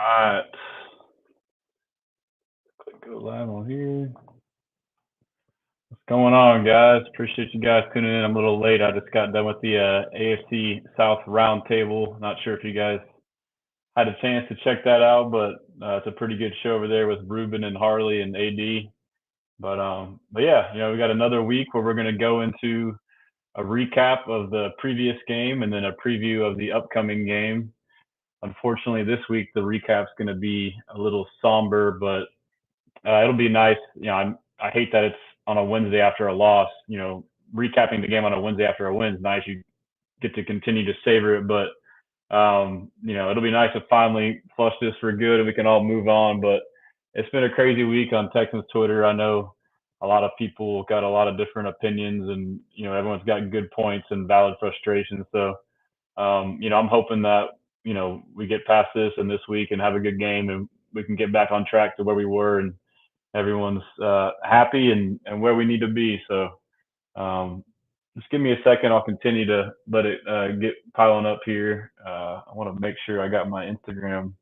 Alright. Click go live on here. What's going on, guys? Appreciate you guys tuning in. I'm a little late. I just got done with the AFC South Roundtable. Not sure if you guys had a chance to check that out, but it's a pretty good show over there with Ruben and Harley and AD. But yeah, we got another week where we're going to go into a recap of the previous game and then a preview of the upcoming game. Unfortunately, this week the recap's going to be a little somber, but it'll be nice. I hate that it's on a Wednesday after a loss. Recapping the game on a Wednesday after a win is nice. You get to continue to savor it, but it'll be nice to finally flush this for good and we can all move on. But it's been a crazy week on Texans Twitter. I know a lot of people got a lot of different opinions, and everyone's got good points and valid frustrations. So I'm hoping that we get past this and this week and have a good game and we can get back on track to where we were and everyone's happy and where we need to be. So just give me a second. I'll continue to let it get piling up here. I want to make sure I got my Instagram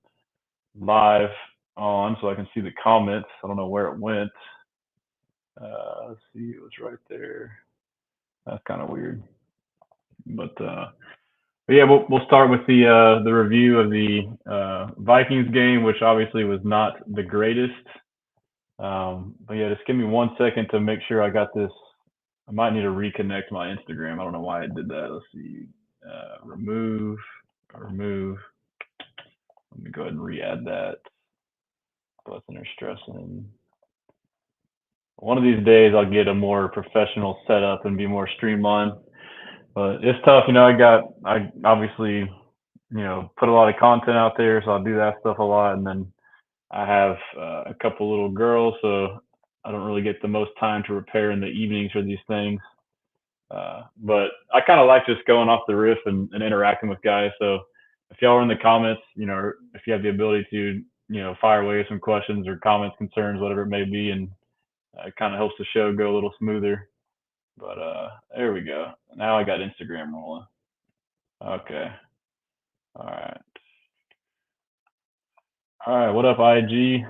live on so I can see the comments. I don't know where it went. Let's see, it was right there. That's kind of weird. But yeah, we'll start with the review of the Vikings game, which obviously was not the greatest. But yeah, just give me 1 second to make sure I got this. I might need to reconnect my Instagram. I don't know why I did that. Let's see. Remove. Let me go ahead and re-add that. Blessan or Stressan. One of these days I'll get a more professional setup and be more streamlined. But it's tough, I obviously, put a lot of content out there, so I'll do that stuff a lot, and then I have a couple little girls, so I don't really get the most time to prepare in the evenings for these things. But I kind of like just going off the riff and interacting with guys. So if y'all are in the comments, if you have the ability to, fire away some questions or comments, concerns, whatever it may be, and it kind of helps the show go a little smoother. But there we go. Now I got Instagram rolling. Okay. All right. All right. What up, IG?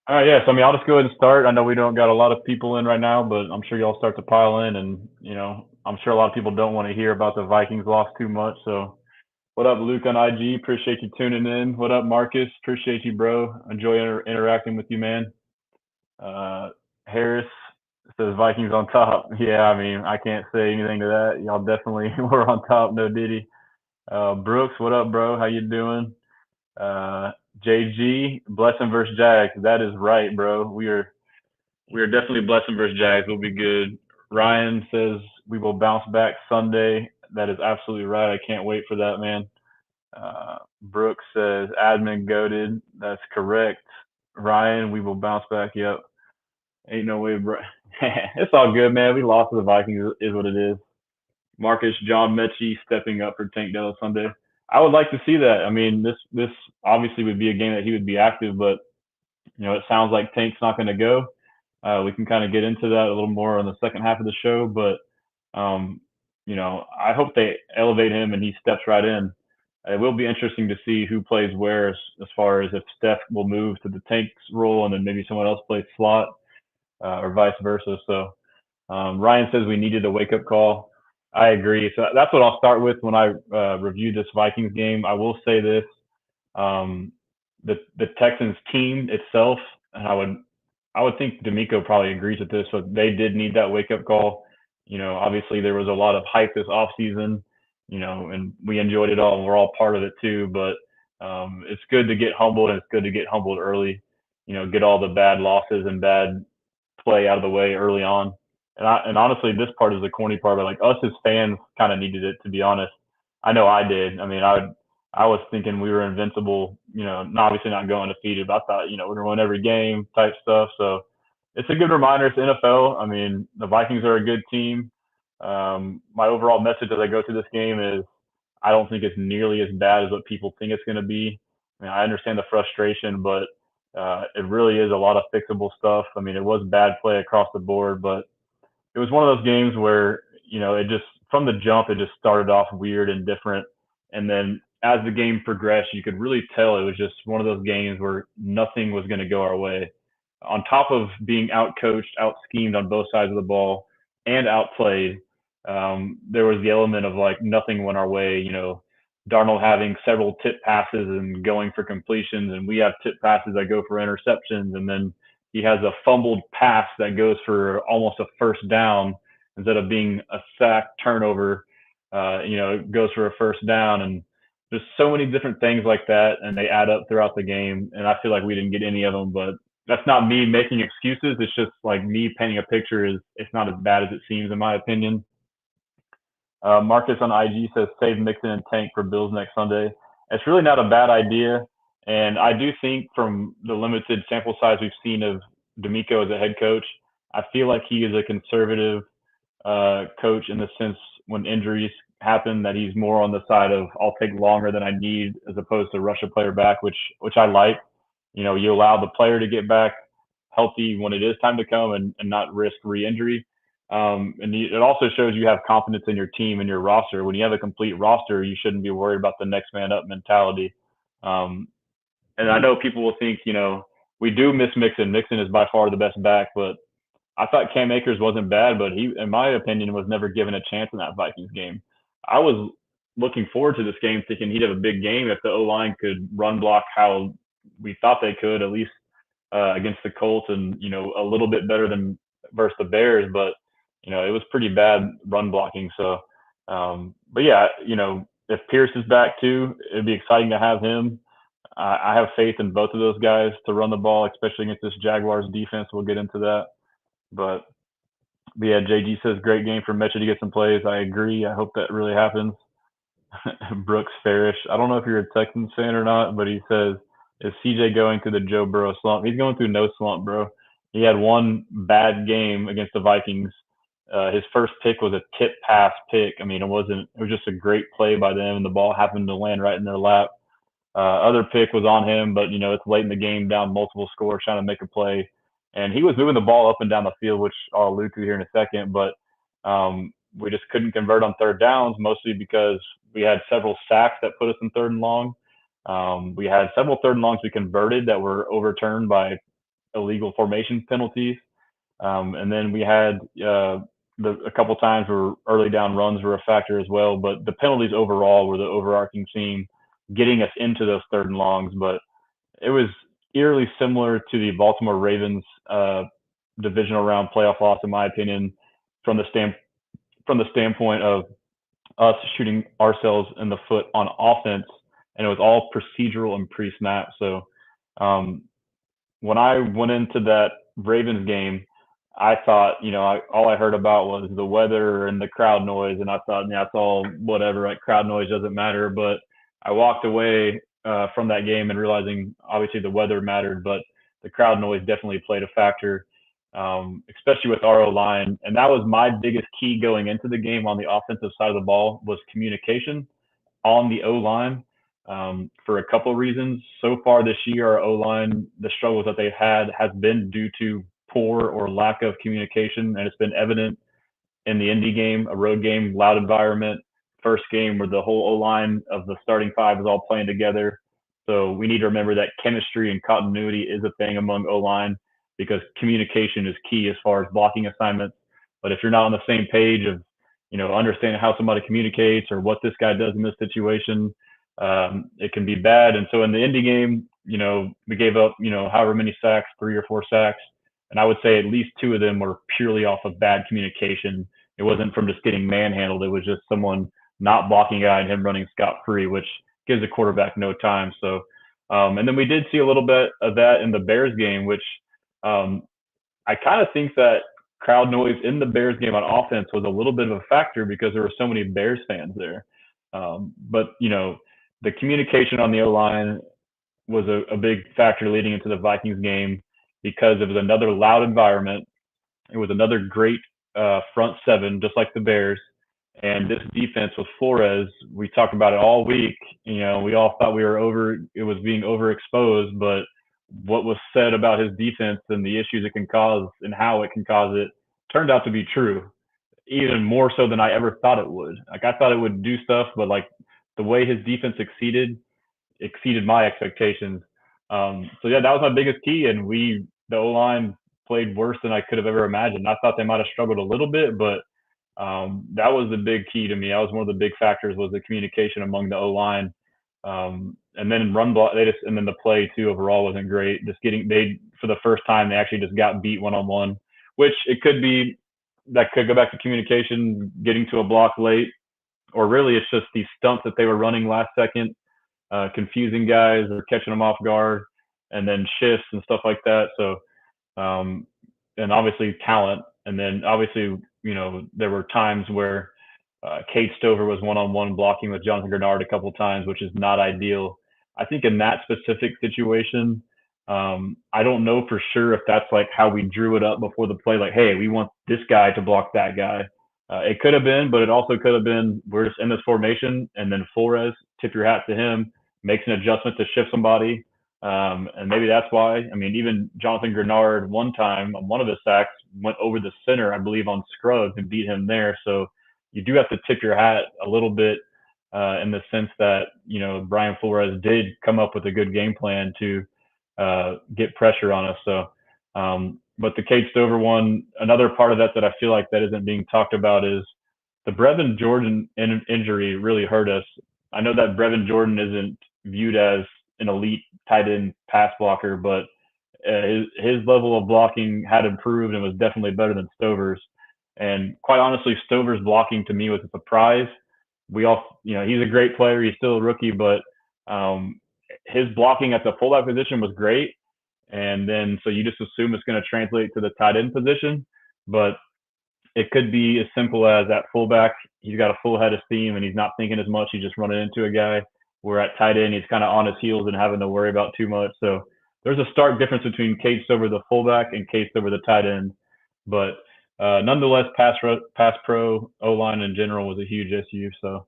All right, yeah. So I'll just go ahead and start. I know we don't got a lot of people in right now, but I'm sure y'all start to pile in, and I'm sure a lot of people don't want to hear about the Vikings loss too much. So, what up, Luke on IG? Appreciate you tuning in. What up, Marcus? Appreciate you, bro. Enjoy interacting with you, man. Harris says Vikings on top. Yeah, I can't say anything to that. Y'all definitely were on top. No Diddy. Brooks, what up, bro? How you doing? JG, Blessan versus Jags. That is right, bro. We are definitely Blessan versus Jags. We'll be good. Ryan says we will bounce back Sunday. That is absolutely right. I can't wait for that, man. Brooks says admin goaded. That's correct. Ryan, we will bounce back. Yep. Ain't no way, bro. It's all good, man. We lost to the Vikings. Is what it is. Marcus John Mechie stepping up for Tank Della Sunday. I would like to see that. This obviously would be a game that he would be active, but it sounds like Tank's not going to go. We can kind of get into that a little more on the second half of the show, but I hope they elevate him and he steps right in. It will be interesting to see who plays where as far as if Steph will move to the Tank's role and then maybe someone else plays slot or vice versa. So Ryan says we needed a wake-up call. I agree. So that's what I'll start with when I review this Vikings game. I will say this. The Texans team itself, and I would think D'Amico probably agrees with this, but they did need that wake up call. Obviously there was a lot of hype this offseason, and we enjoyed it all and we're all part of it too. But it's good to get humbled, and it's good to get humbled early, get all the bad losses and bad play out of the way early on. And honestly, this part is the corny part, but like us as fans kind of needed it, to be honest. I know I did. I was thinking we were invincible, obviously not going undefeated, but I thought, we're going to win every game type stuff. So it's a good reminder. It's NFL. The Vikings are a good team. My overall message as I go through this game is I don't think it's nearly as bad as what people think it's going to be. I understand the frustration, but it really is a lot of fixable stuff. It was bad play across the board, but it was one of those games where, it just, from the jump, it just started off weird and different. And then as the game progressed, you could really tell it was just one of those games where nothing was going to go our way. On top of being outcoached, out schemed on both sides of the ball, and outplayed, there was the element of like nothing went our way. Darnold having several tip passes and going for completions, and we have tip passes that go for interceptions, and then he has a fumbled pass that goes for almost a first down instead of being a sack turnover. It goes for a first down, and there's so many different things like that, and they add up throughout the game. And I feel like we didn't get any of them, but that's not me making excuses. It's just like me painting a picture. Is It's not as bad as it seems, in my opinion. Marcus on IG says save Mixon and Tank for Bills next Sunday. It's really not a bad idea, and I do think from the limited sample size we've seen of D'Amico as a head coach, I feel like he is a conservative coach in the sense when injuries happen that he's more on the side of I'll take longer than I need as opposed to rush a player back, which I like. You allow the player to get back healthy when it is time to come and not risk re-injury. It also shows you have confidence in your team and your roster. When you have a complete roster, you shouldn't be worried about the next man up mentality. Um, and I know people will think, we do miss Mixon. Mixon is by far the best back, but I thought Cam Akers wasn't bad, but he, in my opinion, was never given a chance in that Vikings game. I was looking forward to this game thinking he'd have a big game if the O line could run block how we thought they could, at least against the Colts, and a little bit better than versus the Bears, but it was pretty bad run blocking. So, but yeah, if Pierce is back too, it'd be exciting to have him. I have faith in both of those guys to run the ball, especially against this Jaguars defense. We'll get into that. But yeah, JG says great game for Metcha to get some plays. I agree. I hope that really happens. Brooks Farish. I don't know if you're a Texans fan or not, but he says, is CJ going through the Joe Burrow slump? He's going through no slump, bro. He had one bad game against the Vikings. His first pick was a tip pass pick. I mean, it was just a great play by them, and the ball happened to land right in their lap. Other pick was on him, but it's late in the game, down multiple scores, trying to make a play, and he was moving the ball up and down the field, which I'll allude to here in a second. But we just couldn't convert on third downs, mostly because we had several sacks that put us in third and long. We had several third and longs we converted that were overturned by illegal formation penalties, and then we had a couple times where early down runs were a factor as well. But the penalties overall were the overarching theme, getting us into those third and longs. But it was eerily similar to the Baltimore Ravens divisional round playoff loss, in my opinion, from the standpoint of us shooting ourselves in the foot on offense, and it was all procedural and pre-snap. So when I went into that Ravens game, I thought, all I heard about was the weather and the crowd noise, and I thought, yeah, it's all whatever, right? Crowd noise doesn't matter. But I walked away from that game and realizing obviously the weather mattered, but the crowd noise definitely played a factor, especially with our O-line. And that was my biggest key going into the game on the offensive side of the ball was communication on the O-line, for a couple of reasons. So far this year, our O-line, the struggles that they've had has been due to poor or lack of communication, and it's been evident in the Indy game, a road game, loud environment, first game where the whole O-line of the starting five is all playing together. So we need to remember that chemistry and continuity is a thing among O-line because communication is key as far as blocking assignments. But if you're not on the same page of, understanding how somebody communicates or what this guy does in this situation, it can be bad. And so in the Indy game, we gave up, however many sacks, 3 or 4 sacks. And I would say at least 2 of them were purely off of bad communication. It wasn't from just getting manhandled. It was just someone not blocking a guy and him running scot-free, which gives a quarterback no time. So, and then we did see a little bit of that in the Bears game, which I kind of think that crowd noise in the Bears game on offense was a little bit of a factor because there were so many Bears fans there. But, the communication on the O-line was a big factor leading into the Vikings game because it was another loud environment. It was another great front seven, just like the Bears. And this defense with Flores, we talked about it all week. We all thought it was being overexposed, but what was said about his defense and the issues it can cause and how it can cause it turned out to be true, even more so than I ever thought it would. Like I thought it would do stuff, but like the way his defense exceeded my expectations. So yeah, that was my biggest key, and the O line played worse than I could have ever imagined. I thought they might have struggled a little bit, but that was the big key to me. That was one of the big factors was the communication among the O line. And then run block, and then the play too overall wasn't great. Just for the first time they actually just got beat 1-on-1, which it could be that could go back to communication, getting to a block late, or really it's just these stunts that they were running last second, confusing guys or catching them off guard, and then shifts and stuff like that. So and obviously talent. And then obviously, there were times where Kate Stover was one-on-one blocking with Jonathan Grenard a couple of times, which is not ideal. I think in that specific situation, I don't know for sure if that's like how we drew it up before the play, like, hey, we want this guy to block that guy. It could have been, but it also could have been we're just in this formation, and then Flores, tip your hat to him, makes an adjustment to shift somebody. And maybe that's why. I mean, even Jonathan Grenard one time on one of his sacks went over the center, I believe, on Scruggs and beat him there. So you do have to tip your hat a little bit in the sense that, Brian Flores did come up with a good game plan to get pressure on us. So, but the Kate Stover one, another part of that I feel like that isn't being talked about is the Brevin Jordan injury really hurt us. I know that Brevin Jordan isn't viewed as an elite tight end pass blocker, but his level of blocking had improved and was definitely better than Stover's. And quite honestly, Stover's blocking to me was a surprise. He's a great player. He's still a rookie, but his blocking at the fullback position was great. And then, so you just assume it's going to translate to the tight end position, but it could be as simple as that fullback, he's got a full head of steam and he's not thinking as much. He's just running into a guy. Where at tight end, he's kind of on his heels and having to worry about too much. So there's a stark difference between Kate Stover, the fullback, and Kate Stover, the tight end. But nonetheless, pass pro O-line in general was a huge issue. So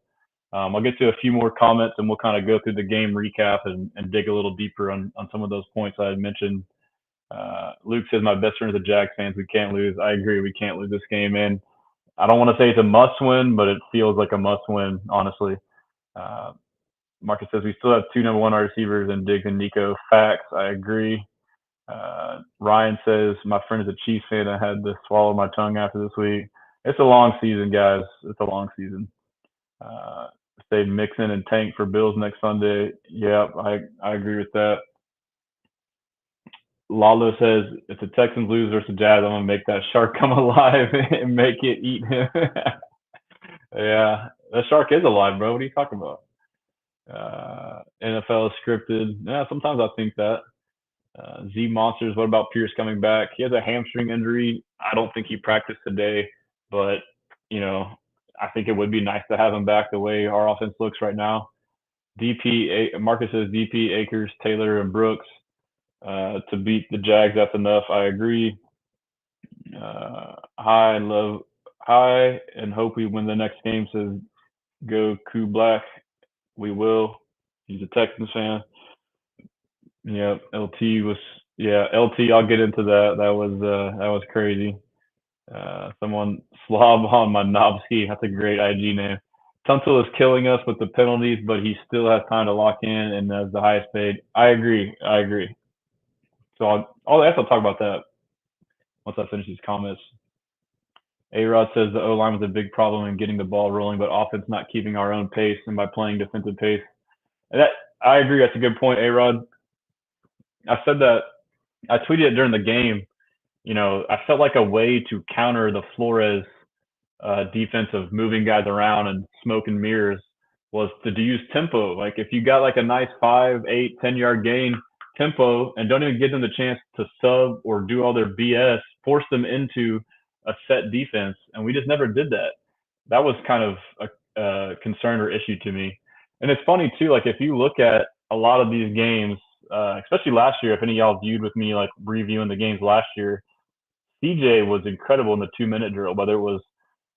I'll get to a few more comments and we'll kind of go through the game recap and dig a little deeper on some of those points I had mentioned. Luke says, my best friend is a Jags fans. We can't lose. I agree. We can't lose this game. And I don't want to say it's a must win, but it feels like a must win, honestly. Marcus says we still have two number one receivers in Diggs and Nico. Facts. I agree. Ryan says my friend is a Chiefs fan. I had to swallow my tongue after this week. It's a long season, guys. It's a long season. Say Mixon and Tank for Bills next Sunday. Yep, I agree with that. Lalo says if the Texans lose versus the Jazz, I'm gonna make that shark come alive and make it eat him. Yeah, that shark is alive, bro. What are you talking about? NFL is scripted. Yeah, sometimes I think that. Z Monsters, what about Pierce coming back? He has a hamstring injury. I don't think he practiced today, but, I think it would be nice to have him back the way our offense looks right now. Marcus says DP, Akers, Taylor, and Brooks to beat the Jags. That's enough. I agree. Hi and hope we win the next game, says Go Coup Black. We will. He's a Texans fan. Yeah, LT. I'll get into that. That was crazy. Someone slob on my Nobski. That's a great IG name. Tunsil is killing us with the penalties, but he still has time to lock in and has the highest paid. I agree. So I'll talk about that once I finish these comments. A-Rod says the O-line was a big problem in getting the ball rolling, but offense not keeping our own pace and by playing defensive pace. And I agree. That's a good point, A-Rod. I said that I tweeted it during the game. I felt like a way to counter the Flores defense of moving guys around and smoke and mirrors was to use tempo. Like if you got like a nice 5, 8, 10-yard gain, tempo, and don't even give them the chance to sub or do all their BS, force them into a set defense. And we just never did that. That was kind of a concern or issue to me. And it's funny too, like if you look at a lot of these games, especially last year, if any of y'all viewed with me, like reviewing the games last year, CJ was incredible in the 2-minute drill, whether it was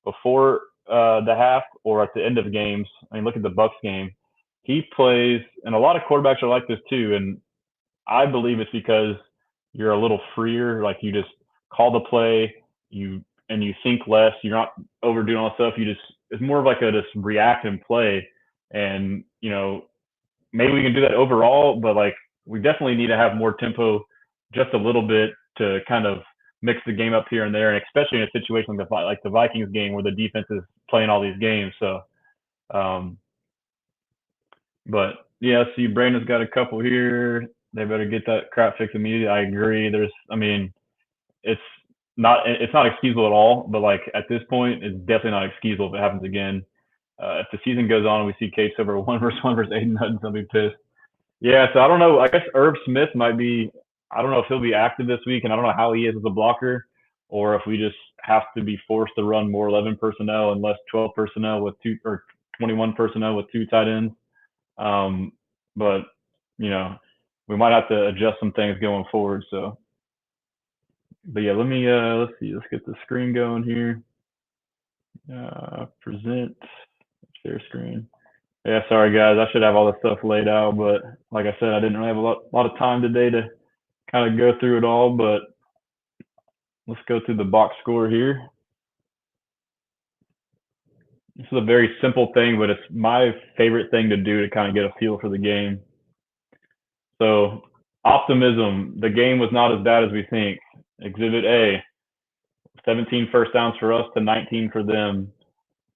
before the half or at the end of games. I mean, look at the Bucks game. He plays, and a lot of quarterbacks are like this too. And I believe it's because you're a little freer. Like you just call the play, you think less. You're not overdoing all stuff. It's more of like a just react and play. And, maybe we can do that overall, but like we definitely need to have more tempo just a little bit to kind of mix the game up here and there, and especially in a situation like the Vikings game where the defense is playing all these games. So, um, but yeah, see, Brandon's got a couple here. They better get that crap fixed immediately. I agree. I mean, it's it's not excusable at all, but like at this point, it's definitely not excusable if it happens again. If the season goes on and we see Case over one versus Aiden Hutton, I'll be pissed. Yeah, so I don't know. I guess Irv Smith might be. I don't know if he'll be active this week, and I don't know how he is as a blocker, or if we just have to be forced to run more 11 personnel and less 12 personnel with two or 21 personnel with two tight ends. Um, but you know, we might have to adjust some things going forward. So, but yeah, let's see. Let's get the screen going here. Present share screen. Yeah, sorry guys. I should have all this stuff laid out, but like I said, I didn't really have a lot of time today to kind of go through it all. But let's go through the box score here. This is a very simple thing, but it's my favorite thing to do to kind of get a feel for the game. So, optimism. The game was not as bad as we think. Exhibit A, 17 first downs for us to 19 for them.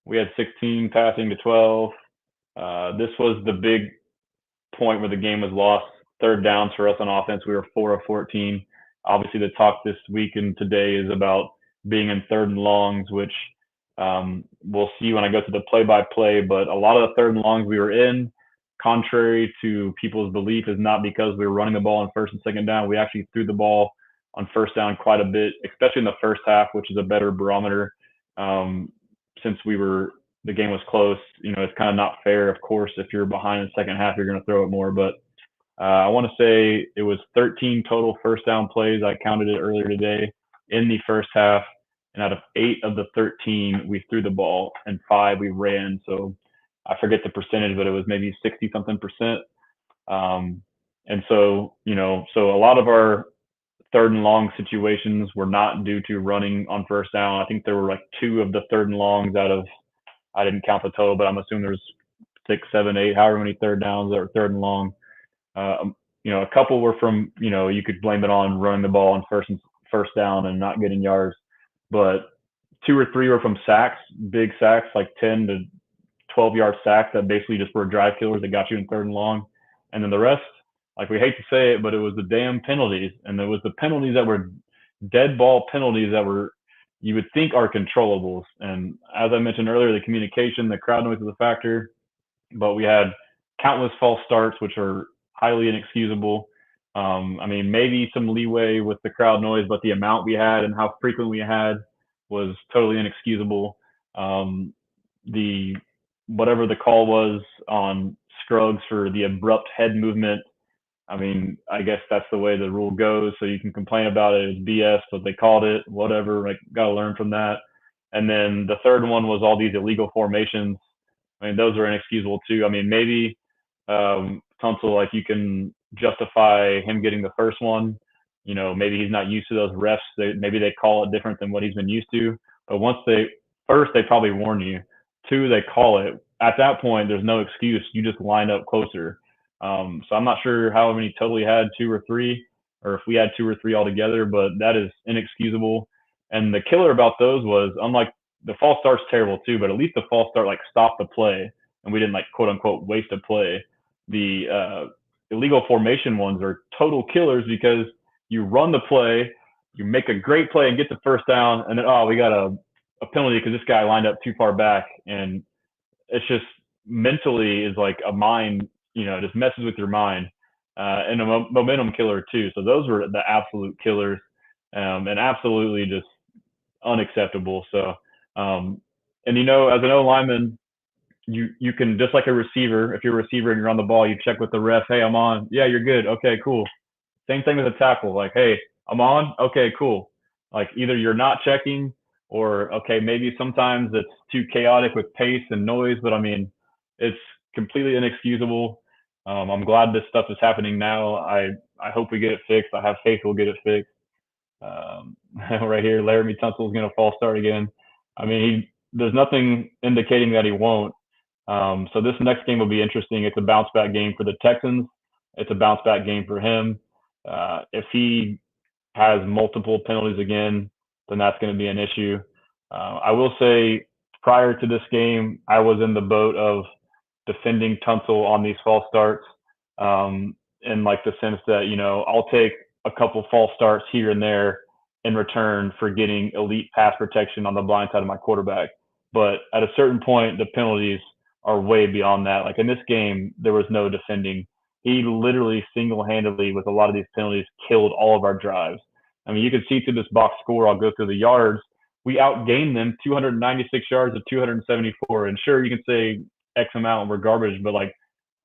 We had 16 passing to 12. This was the big point where the game was lost. Third downs for us on offense, we were 4 of 14. Obviously, the talk this week and today is about being in third and longs, which we'll see when I go to the play-by-play. But a lot of the third and longs we were in, contrary to people's belief, is not because we were running the ball on first and second down. We actually threw the ball on first down quite a bit, especially in the first half, which is a better barometer. Since the game was close, it's kind of not fair. Of course, if you're behind in the second half, you're going to throw it more. But I want to say it was 13 total first down plays. I counted it earlier today in the first half. And out of 8 of the 13, we threw the ball, and 5 we ran. So I forget the percentage, but it was maybe 60 something percent. And so, so a lot of our third and long situations were not due to running on first down. I think there were like 2 of the third and longs out of, I didn't count the total, but I'm assuming there's 6, 7, 8, however many third downs that were third and long. A couple were from, you could blame it on running the ball on first down and not getting yards, but 2 or 3 were from sacks, big sacks, like 10 to 12-yard sacks that basically just were drive killers that got you in third and long. And then the rest, like we hate to say it, but it was the damn penalties. And it was the penalties that were dead ball penalties that were, you would think are controllables. And as I mentioned earlier, the communication, the crowd noise was a factor, but we had countless false starts, which are highly inexcusable. I mean, maybe some leeway with the crowd noise, but the amount we had and how frequent we had was totally inexcusable. The whatever the call was on Scruggs for the abrupt head movement, I mean, I guess that's the way the rule goes. So you can complain about it. It's BS, but they called it, whatever. Like, got to learn from that. And then the third one was all these illegal formations. I mean, those are inexcusable too. I mean, maybe Tunsil, like you can justify him getting the first one. Maybe he's not used to those refs. Maybe they call it different than what he's been used to. But first, they probably warn you. 2, they call it. At that point, there's no excuse. You just line up closer. So I'm not sure how many totally had 2 or 3, or if we had 2 or 3 altogether, but that is inexcusable. And the killer about those was, unlike the false start's terrible too, but at least the false start like stopped the play, and we didn't like quote unquote waste a play. The illegal formation ones are total killers because you run the play, you make a great play and get the first down, and then we got a penalty because this guy lined up too far back, and it's just mentally is like a mind, it just messes with your mind, and a momentum killer too. So those were the absolute killers, and absolutely just unacceptable. So, and as an O lineman, you can, just like a receiver, if you're a receiver and you're on the ball, you check with the ref, hey, I'm on. Yeah, you're good. Okay, cool. Same thing with a tackle. Like, hey, I'm on. Okay, cool. Like either you're not checking, or okay, maybe sometimes it's too chaotic with pace and noise, but I mean, it's completely inexcusable. I'm glad this stuff is happening now. I hope we get it fixed. I have faith we'll get it fixed. Right here, Laramie Tunsil is going to false start again. I mean, there's nothing indicating that he won't. So this next game will be interesting. It's a bounce back game for the Texans. It's a bounce back game for him. If he has multiple penalties again, then that's going to be an issue. I will say prior to this game, I was in the boat of defending Tunsil on these false starts, in like the sense that, I'll take a couple false starts here and there in return for getting elite pass protection on the blind side of my quarterback. But at a certain point, the penalties are way beyond that. Like in this game, there was no defending. He literally single-handedly, with a lot of these penalties, killed all of our drives. I mean, you can see through this box score. I'll go through the yards. We outgained them 296 yards to 274. And sure, you can say X amount and we're garbage, but like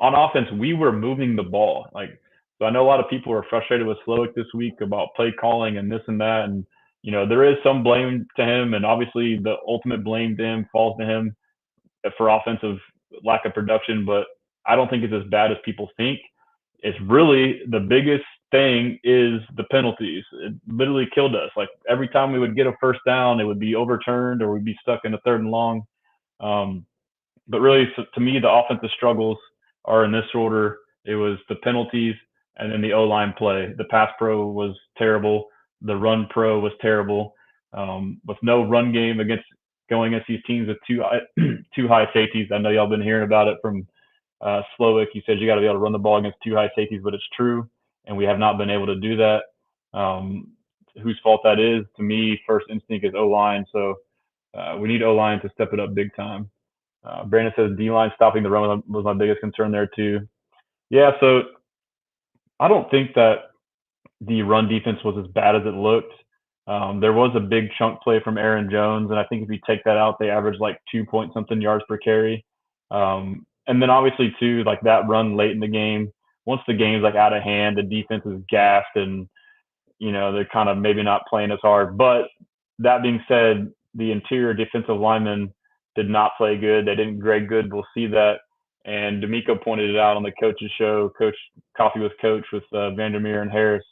on offense, we were moving the ball. Like, so I know a lot of people are frustrated with Slowick this week about play calling and this and that. And, there is some blame to him. And obviously the ultimate blame to him falls to him for offensive lack of production, but I don't think it's as bad as people think. It's really the biggest thing is the penalties. It literally killed us. Like every time we would get a first down, it would be overturned or we'd be stuck in a 3rd and long. But really, to me, the offensive struggles are in this order. It was the penalties and then the O-line play. The pass pro was terrible. The run pro was terrible. With no run game going against these teams with two high safeties. I know y'all been hearing about it from Slowick. He said you got to be able to run the ball against 2 high safeties, but it's true, and we have not been able to do that. Whose fault that is? To me, first instinct is O-line. So we need O-line to step it up big time. Brandon says D-line stopping the run was my biggest concern there too. Yeah, so I don't think that the run defense was as bad as it looked. There was a big chunk play from Aaron Jones, and I think if you take that out, they averaged like 2-point-something yards per carry. And then obviously too, like that run late in the game, once the game's like out of hand, the defense is gassed and, they're kind of maybe not playing as hard. But that being said, the interior defensive linemen did not play good. They didn't grade good. We'll see that. And D'Amico pointed it out on the coach's show, Coffee with Coach with Vandermeer and Harris,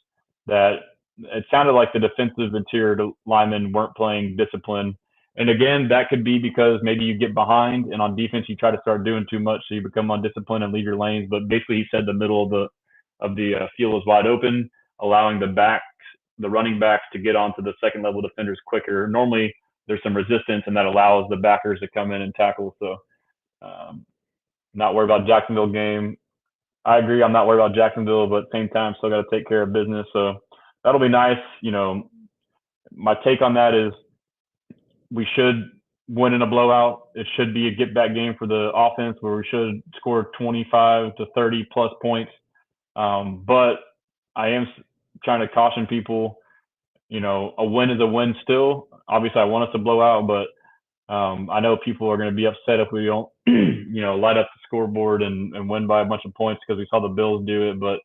that it sounded like the defensive interior linemen weren't playing discipline. And again, that could be because maybe you get behind and on defense you try to start doing too much, so you become undisciplined and leave your lanes. But basically, he said the middle of the field was wide open, allowing the running backs to get onto the second level defenders quicker. Normally, there's some resistance, and that allows the backers to come in and tackle. So, not worried about Jacksonville game. I agree. I'm not worried about Jacksonville, but at the same time, still got to take care of business. So that'll be nice. My take on that is we should win in a blowout. It should be a get back game for the offense where we should score 25 to 30 plus points. But I am trying to caution people, a win is a win still. Obviously, I want us to blow out, but I know people are going to be upset if we don't, light up the scoreboard and win by a bunch of points because we saw the Bills do it. But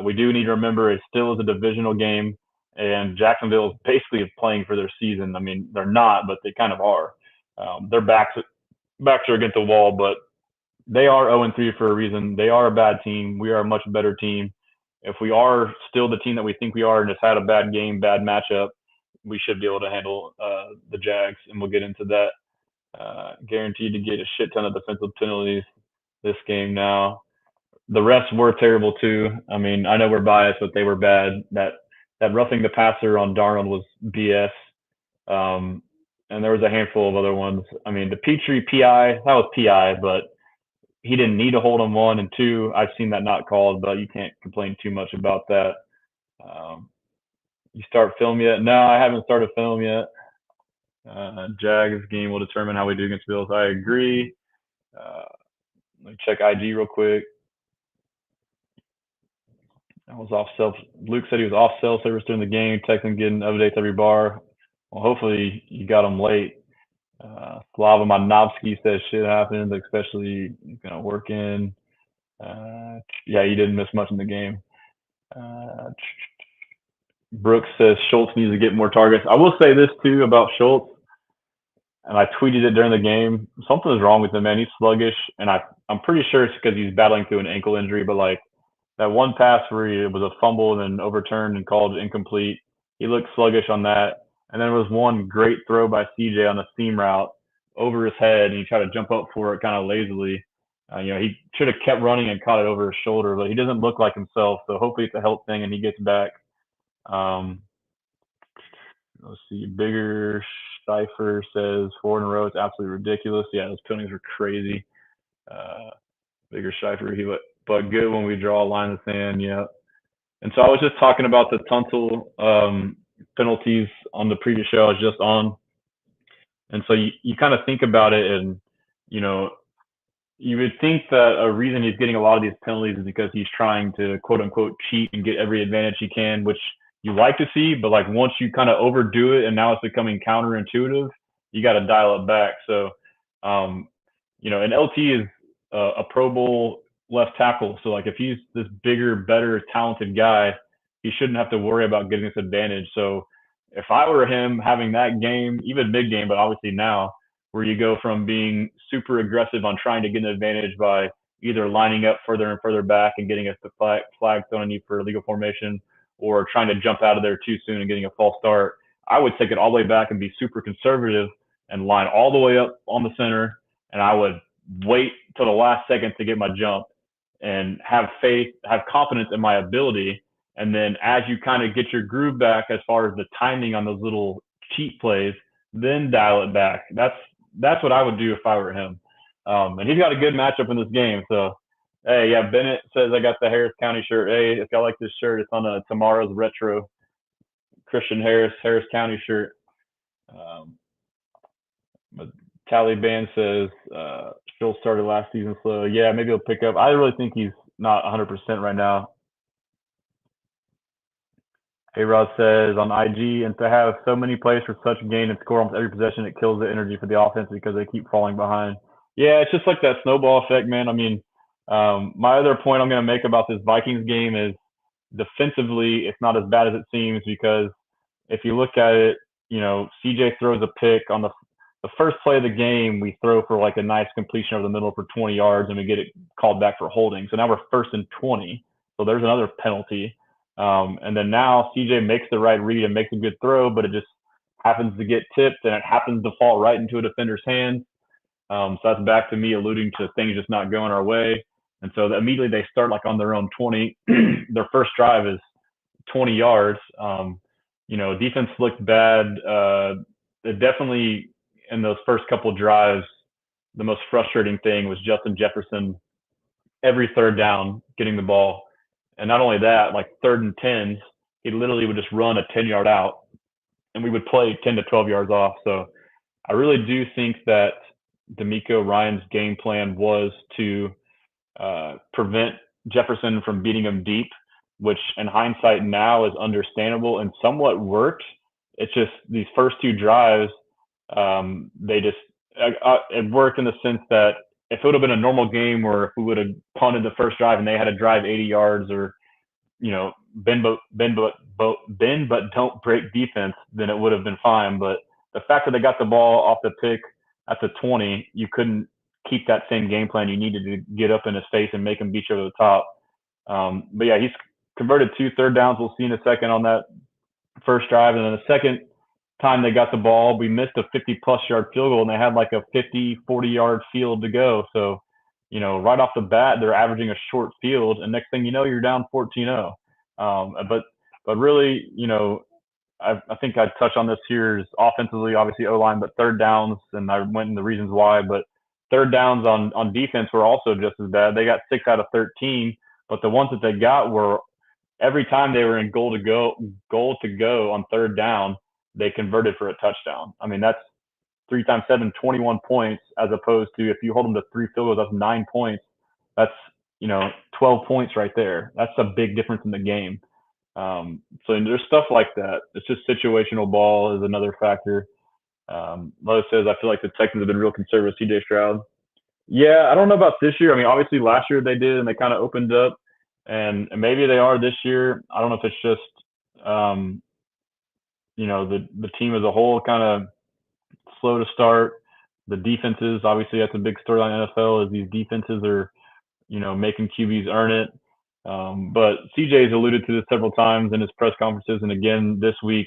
we do need to remember it still is a divisional game, and Jacksonville is basically playing for their season. I mean, they're not, but they kind of are. Their backs are against the wall, but they are 0-3 for a reason. They are a bad team. We are a much better team. If we are still the team that we think we are and just had a bad game, bad matchup, we should be able to handle the Jags, and we'll get into that. Guaranteed to get a shit ton of defensive penalties this game now. The refs were terrible too. I mean, I know we're biased, but they were bad. That roughing the passer on Darnold was BS. And there was a handful of other ones. I mean, the Petrie PI, that was PI, but he didn't need to hold him, 1, and 2. I've seen that not called, but you can't complain too much about that. You start film yet? No, I haven't started film yet. Jags game will determine how we do against Bills. I agree. Let me check IG real quick. I was off cell. Luke said he was off cell service during the game, texting, getting updates every bar. Well, hopefully you got them late. Slava Manovsky says shit happens, especially working. Yeah, you didn't miss much in the game. Brooks says Schultz needs to get more targets. I will say this too about Schultz, and I tweeted it during the game. Something is wrong with him, man. He's sluggish, and I'm pretty sure it's because he's battling through an ankle injury. But like that one pass where it was a fumble and then overturned and called incomplete, he looked sluggish on that. And then there was one great throw by CJ on a seam route, over his head and he tried to jump up for it kind of lazily. He should have kept running and caught it over his shoulder, but he doesn't look like himself. So hopefully it's a health thing and he gets back. Um, let's see. Bigger Cipher says 4 in a row. It's absolutely ridiculous. Yeah, those penalties were crazy. Uh, Bigger Cipher, but good when we draw a line in the sand. Yeah. And so I was just talking about the Tunsil penalties on the previous show I was just on. And so you kind of think about it, and you know, you would think that a reason he's getting a lot of these penalties is because he's trying to quote unquote cheat and get every advantage he can, which you like to see, but like once you kind of overdo it and now it's becoming counterintuitive, you got to dial it back. So, um, and LT is a Pro Bowl left tackle. So like if he's this bigger, better, talented guy, he shouldn't have to worry about getting this advantage. So if I were him having that game, even big game, but obviously now, where you go from being super aggressive on trying to get an advantage by either lining up further and further back and getting a flag thrown on you for illegal formation, or trying to jump out of there too soon and getting a false start. I would take it all the way back and be super conservative and line all the way up on the center, and I would wait till the last second to get my jump and have faith, have confidence in my ability. And then as you kind of get your groove back as far as the timing on those little cheat plays, then dial it back. That's what I would do if I were him. And he's got a good matchup in this game. So, hey, yeah, Bennett says I got the Harris County shirt. Hey, if y'all like this shirt, it's on tomorrow's retro Christian Harris County shirt. But Taliban says Schultz started last season slow. Yeah, maybe he'll pick up. I really think he's not 100% right now. A-Rod says on IG, and to have so many plays for such gain and score almost every possession, it kills the energy for the offense because they keep falling behind. Yeah, it's just like that snowball effect, man. I mean, my other point I'm going to make about this Vikings game is defensively, it's not as bad as it seems because if you look at it, CJ throws a pick on the first play of the game. We throw for like a nice completion over the middle for 20 yards, and we get it called back for holding. So now we're 1st and 20. So there's another penalty. And then now CJ makes the right read and makes a good throw, but it just happens to get tipped and it happens to fall right into a defender's hands. So that's back to me alluding to things just not going our way. And so immediately they start like on their own 20. Their first drive is 20 yards. Defense looked bad. It definitely in those first couple of drives, the most frustrating thing was Justin Jefferson every third down getting the ball. And not only that, like 3rd and 10s, he literally would just run a 10-yard out and we would play 10 to 12 yards off. So I really do think that D'Amico Ryan's game plan was to prevent Jefferson from beating him deep, which in hindsight now is understandable and somewhat worked. It's just these first 2 drives, it worked in the sense that if it would have been a normal game where if we would have punted the first drive and they had to drive 80 yards or, bend but don't break defense, then it would have been fine. But the fact that they got the ball off the pick at the 20, you couldn't keep that same game plan. You needed to get up in his face and make him beat you over the top. But yeah, he's converted 2 third downs. We'll see in a second on that first drive. And then the second time they got the ball, we missed a 50-plus yard field goal, and they had like a 50, 40-yard field to go. So, right off the bat, they're averaging a short field, and next thing you know, you're down 14-0. But really, I think I touched on this here is offensively, obviously O-line, but third downs, and I went into the reasons why, but third downs on defense were also just as bad. They got 6 out of 13, but the ones that they got were every time they were in goal to go on third down, they converted for a touchdown. I mean, that's 3 times 7, 21 points, as opposed to if you hold them to 3 field goals, that's 9 points. That's, 12 points right there. That's a big difference in the game. So there's stuff like that. It's just situational ball is another factor. Lowe says, I feel like the Texans have been real conservative, CJ Stroud. Yeah, I don't know about this year. I mean, obviously last year they did, and they kind of opened up, and maybe they are this year. I don't know if it's just, the team as a whole kind of slow to start. The defenses, obviously, that's a big storyline in NFL is these defenses are, making QBs earn it. But CJ's alluded to this several times in his press conferences, and again this week,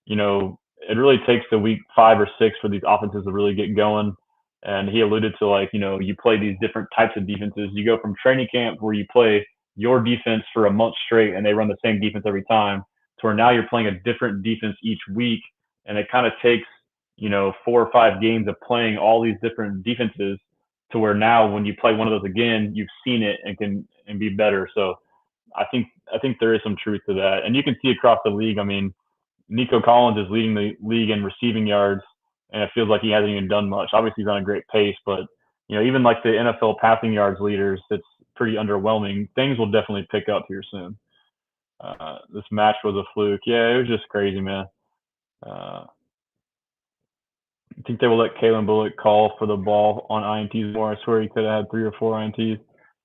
it really takes the week 5 or 6 for these offenses to really get going. And he alluded to, like, you play these different types of defenses. You go from training camp where you play your defense for a month straight and they run the same defense every time, to where now you're playing a different defense each week. And it kind of takes, 4 or 5 games of playing all these different defenses to where now when you play one of those again, you've seen it and can and be better. So I think there is some truth to that. And you can see across the league. I mean, Nico Collins is leading the league in receiving yards, and it feels like he hasn't even done much. Obviously, he's on a great pace, but even like the NFL passing yards leaders, it's pretty underwhelming. Things will definitely pick up here soon. This match was a fluke. Yeah, it was just crazy, man. Uh, I think they will let Kalen Bullock call for the ball on INTs more. I swear he could have had 3 or 4 INTs.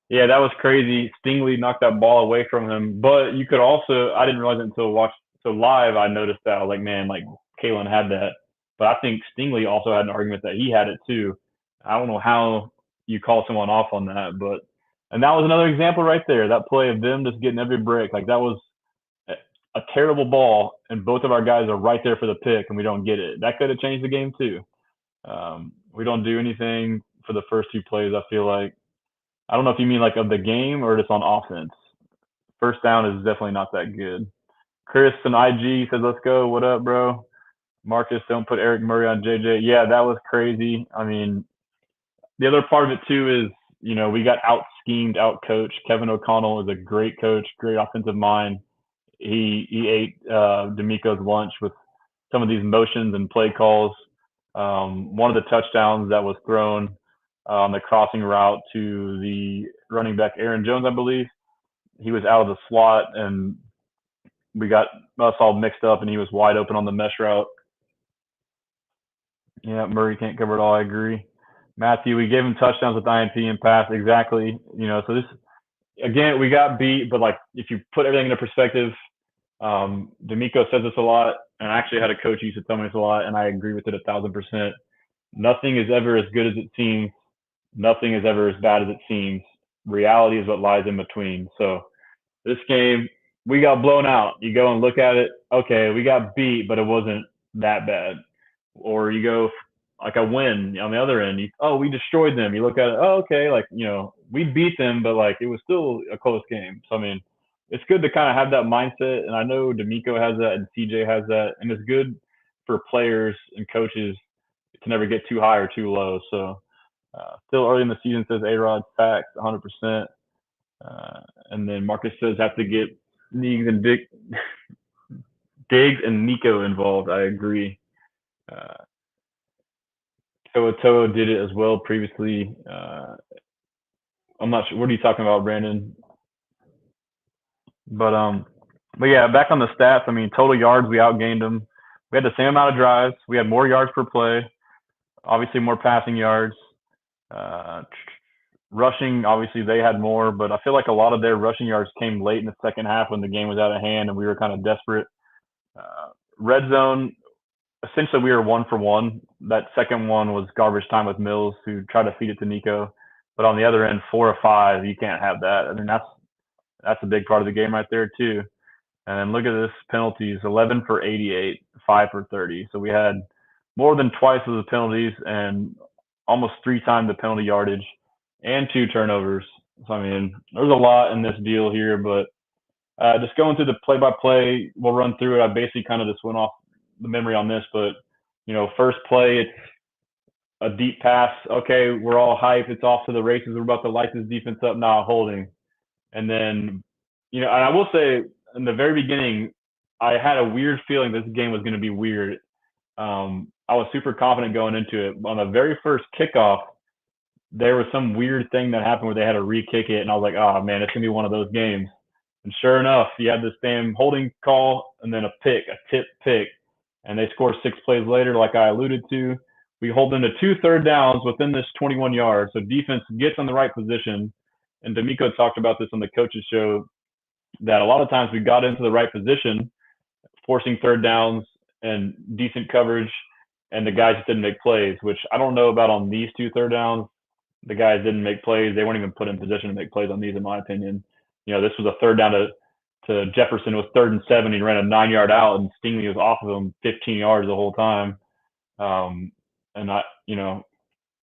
Yeah, that was crazy. Stingley knocked that ball away from him. But you could also, I didn't realize it until watch so live. I noticed that. I was like, man, like Kalen had that. But I think Stingley also had an argument that he had it too. I don't know how you call someone off on that, but and that was another example right there. That play of them just getting every break, like that was a terrible ball, and both of our guys are right there for the pick, and we don't get it. That could have changed the game too. We don't do anything for the first 2 plays. I feel like I don't know if you mean like of the game or just on offense. First down is definitely not that good. Chris and IG says, "Let's go. What up, bro?" Marcus, don't put Eric Murray on JJ. Yeah, that was crazy. I mean, the other part of it too is we got out schemed, out coached. Kevin O'Connell is a great coach, great offensive mind. He ate D'Amico's lunch with some of these motions and play calls. One of the touchdowns that was thrown on the crossing route to the running back Aaron Jones, I believe. He was out of the slot, and we got us all mixed up, and he was wide open on the mesh route. Yeah, Murray can't cover it all. I agree. Matthew, we gave him touchdowns with INT and pass. Exactly. So this again, we got beat, but like if you put everything into perspective, D'Amico says this a lot, and I actually had a coach used to tell me this a lot, and I agree with it 1,000%. Nothing is ever as good as it seems. Nothing is ever as bad as it seems. Reality is what lies in between. So this game, we got blown out. You go and look at it. Okay, we got beat, but it wasn't that bad. Or you go like a win on the other end. We destroyed them. You look at it. Oh, okay, like we beat them, but like it was still a close game. So I mean, it's good to kind of have that mindset. And I know D'Amico has that, and CJ has that, and it's good for players and coaches to never get too high or too low. So still early in the season, says A-Rod, facts, 100%. And then Marcus says have to get Diggs and Nico involved. I agree. Toa did it as well previously. I'm not sure. What are you talking about, Brandon? But yeah, back on the stats. I mean, total yards, we outgained them. We had the same amount of drives. We had more yards per play. Obviously, more passing yards. Uh, Rushing, obviously, they had more, but I feel like a lot of their rushing yards came late in the second half when the game was out of hand and we were kind of desperate. Red zone, essentially, we were 1 for 1. That second one was garbage time with Mills, who tried to feed it to Nico. But on the other end, 4 or 5, you can't have that. I mean, that's a big part of the game right there too. And then look at this penalties: 11 for 88, 5 for 30. So we had more than twice of the penalties and almost 3 times the penalty yardage and 2 turnovers. So I mean, there's a lot in this deal here, but just going through the play-by-play, we'll run through it. I basically kind of just went off the memory on this, but first play, it's a deep pass. Okay, we're all hyped. It's off to the races. We're about to light this defense up now, holding. And then, and I will say in the very beginning, I had a weird feeling this game was going to be weird. I was super confident going into it. On the very first kickoff, there was some weird thing that happened where they had to re-kick it, and I was like, oh man, it's gonna be one of those games. And sure enough, you had this damn holding call and then a tip pick, and they scored 6 plays later, like I alluded to. We hold them to 2 third downs within this 21 yards, so defense gets in the right position. And D'Amico talked about this on the coaches show that a lot of times we got into the right position, forcing third downs and decent coverage, and the guys just didn't make plays, which I don't know about on these 2 third downs. The guys didn't make plays. They weren't even put in position to make plays on these, in my opinion. This was a third down to Jefferson. It was 3rd and 7. He ran a 9-yard out, and Stingley was off of him 15 yards the whole time. And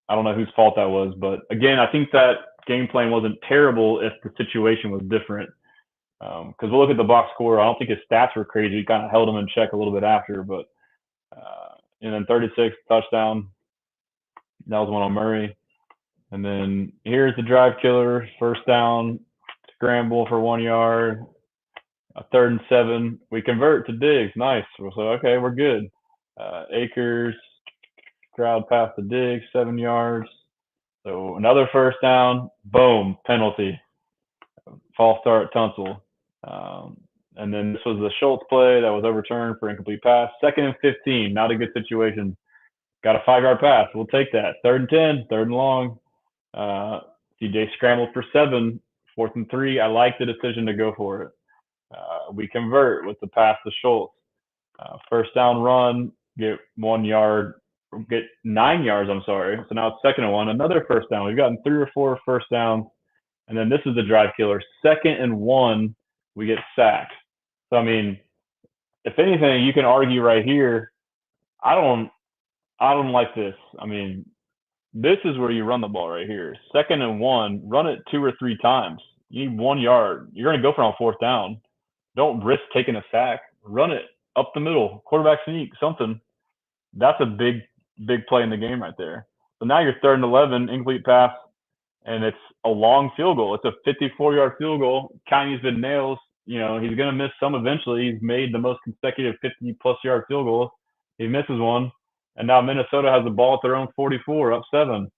I don't know whose fault that was, but again, I think that game plan wasn't terrible if the situation was different. Because we'll look at the box score. I don't think his stats were crazy. He kind of held him in check a little bit after, but and then 36 touchdown. That was one on Murray. And then here's the drive killer, first down, scramble for 1 yard, a 3rd and 7. We convert to Diggs. Nice. So okay, we're good. Akers, crowd pass to Diggs, 7 yards. So another first down. Boom, penalty. False start, Tunsil. And then this was the Schultz play that was overturned for incomplete pass. 2nd and 15, not a good situation. Got a 5-yard pass. We'll take that. 3rd and 10, 3rd and long. DJ scrambled for 7, 4th and 3. I like the decision to go for it. We convert with the pass to Schultz. First down run, get 1 yard, get 9 yards, I'm sorry. So now it's 2nd and 1, another first down. We've gotten 3 or 4 first downs. And then this is the drive killer. 2nd and 1, we get sacked. So, I mean, if anything, you can argue right here, I don't like this. I mean, this is where you run the ball right here. 2nd and 1, run it 2 or 3 times. You need 1 yard. You're going to go for it on 4th down. Don't risk taking a sack. Run it up the middle, quarterback sneak, something. That's a big play in the game right there. So now you're 3rd and 11, incomplete pass, and it's a long field goal. It's a 54-yard field goal. County's been nails. You know, he's going to miss some eventually. He's made the most consecutive 50-plus yard field goals. He misses one. And now Minnesota has the ball at their own 44, up 7.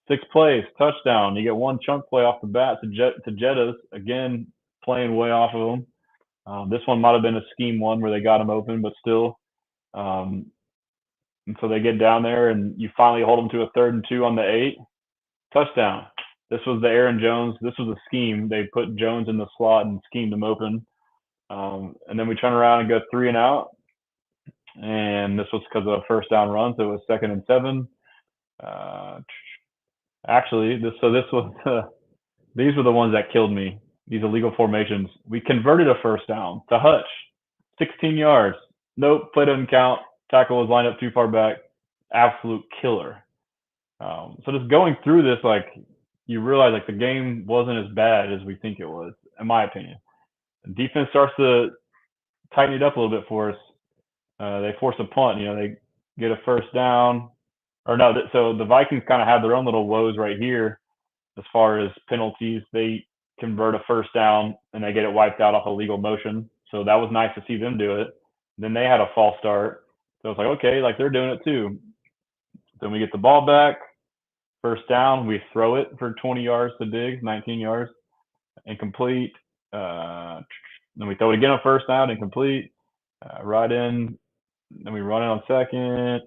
6 plays, touchdown. You get 1 chunk play off the bat to Jettas, again, playing way off of him. This one might have been a scheme one where they got him open, but still. And so they get down there, and you finally hold them to a 3rd and 2 on the 8. Touchdown. This was the Aaron Jones. This was a scheme. They put Jones in the slot and schemed him open. And then we turn around and go 3 and out. And this was because of a first down run, so it was 2nd and 7. Actually, these were the ones that killed me. These illegal formations. We converted a first down to Hutch, 16 yards. Nope, play doesn't count. Tackle was lined up too far back. Absolute killer. So just going through this, like, you realize like the game wasn't as bad as we think it was, in my opinion. The defense starts to tighten it up a little bit for us. They force a punt. You know, they get a first down. Or no, so the Vikings kind of have their own little woes right here as far as penalties. They convert a first down and they get it wiped out off a legal motion. So that was nice to see them do it. Then they had a false start. So it's like, okay, like they're doing it too. Then we get the ball back. First down, we throw it for 20 yards to Diggs, 19 yards, incomplete. Then we throw it again on first down, incomplete. Right in. Then we run it on 2nd.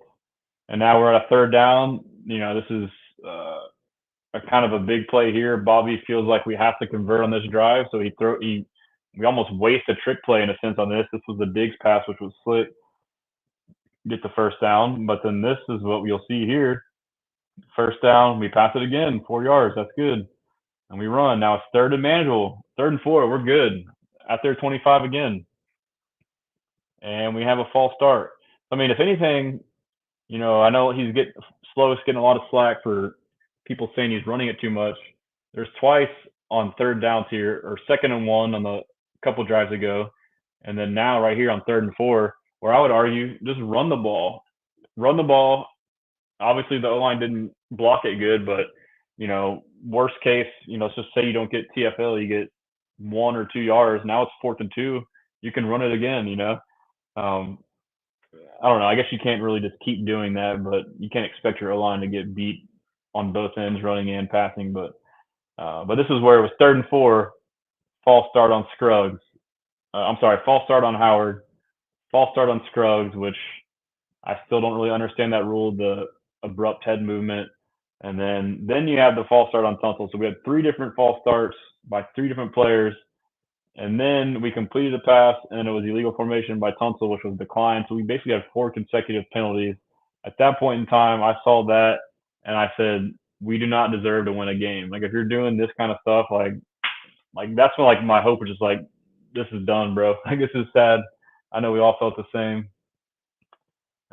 And now we're at a 3rd down. You know, this is a kind of a big play here. Bobby feels like we have to convert on this drive, so we almost waste a trick play in a sense on this. This was the Diggs pass, which was slick. Get the first down, but then this is what you'll see here. First down, we pass it again, 4 yards. That's good. And we run. Now it's 3rd and manageable. 3rd and 4, we're good. At their 25 again. And we have a false start. I mean, if anything, you know, I know Slowick's getting a lot of slack for people saying he's running it too much. There's twice on 3rd downs here, or 2nd and 1 on the couple drives ago. And then now right here on 3rd and 4, where I would argue just run the ball. Run the ball. Obviously, the O-line didn't block it good, but, you know, worst case, you know, let's just say you don't get TFL, you get 1 or 2 yards. Now it's 4th and 2. You can run it again, you know. I don't know. I guess you can't really just keep doing that, but you can't expect your O-line to get beat on both ends, running and passing. But this is where it was 3rd and 4, false start on Scruggs. False start on Howard, false start on Scruggs, which I still don't really understand that rule, the abrupt head movement. And then you have the false start on Tunsil. So we had 3 different false starts by 3 different players. And then we completed the pass, and it was illegal formation by Tunsil, which was declined. So we basically had 4 consecutive penalties. At that point in time, I saw that, and I said, we do not deserve to win a game. Like, if you're doing this kind of stuff, like that's when, like, my hope was just like, this is done, bro. Like, this is sad. I know we all felt the same.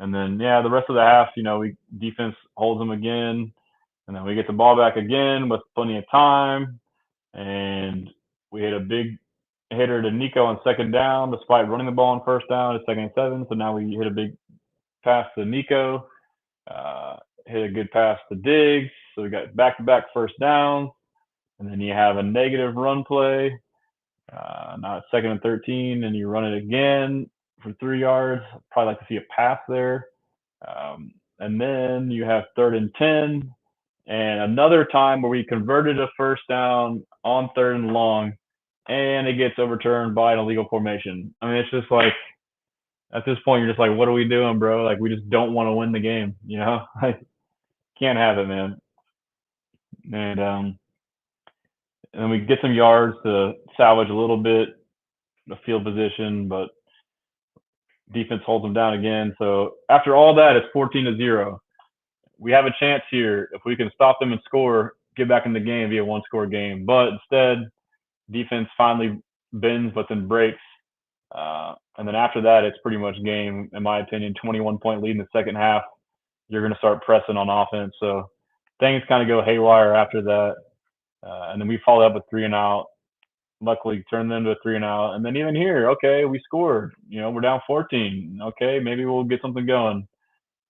And then, yeah, the rest of the half, you know, defense holds them again. And then we get the ball back again with plenty of time, and we hit a big hitter to Nico on second down, despite running the ball on first down at 2nd and 7. So now we hit a big pass to Nico, uh, hit a good pass to Diggs. So we got back-to-back first downs, and then you have a negative run play. Now it's 2nd and 13, and you run it again for 3 yards. Probably like to see a pass there. And then you have 3rd and 10, and another time where we converted a first down on 3rd and long, and it gets overturned by an illegal formation. I mean, it's just like at this point, you're just like, what are we doing, bro? Like, we just don't want to win the game, you know? Like, can't have it, man. And then we get some yards to salvage a little bit the field position, but defense holds them down again. So after all that, it's 14-0. We have a chance here if we can stop them and score, get back in the game, be a one-score game. But instead, defense finally bends, but then breaks. And then after that, it's pretty much game, in my opinion. 21-point lead in the second half. You're going to start pressing on offense. So things kind of go haywire after that. And then we follow up with 3-and-out. Luckily, turn them to a 3-and-out. And then even here, okay, we scored. You know, we're down 14. Okay, maybe we'll get something going.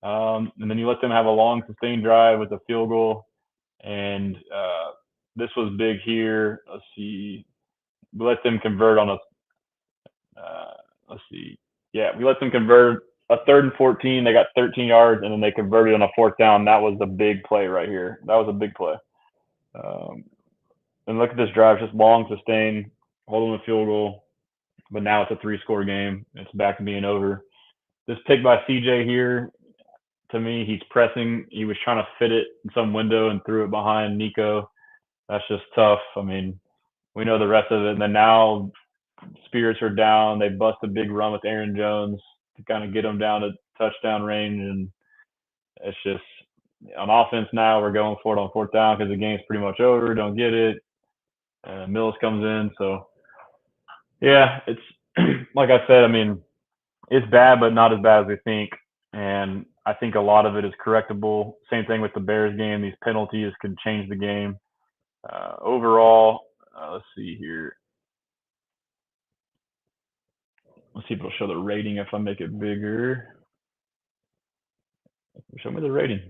And then you let them have a long, sustained drive with a field goal. And this was big here. Let's see. We let them convert on a let's see. Yeah, we let them convert a 3rd and 14. They got 13 yards, and then they converted on a 4th down. That was a big play right here. That was a big play. And look at this drive, just long, sustained, holding a field goal. But now it's a 3-score game. It's back to being over. This pick by CJ here, to me, he's pressing. He was trying to fit it in some window and threw it behind Nico. That's just tough. I mean, we know the rest of it. And then now spirits are down. They bust a big run with Aaron Jones to kind of get them down to touchdown range. And it's just on offense now, we're going for it on 4th down because the game's pretty much over. Don't get it. Mills comes in. So, yeah, it's like I said, I mean, it's bad, but not as bad as we think. And I think a lot of it is correctable. Same thing with the Bears game. These penalties could change the game. Overall, let's see here. Let's see if it'll show the rating if I make it bigger. Show me the rating.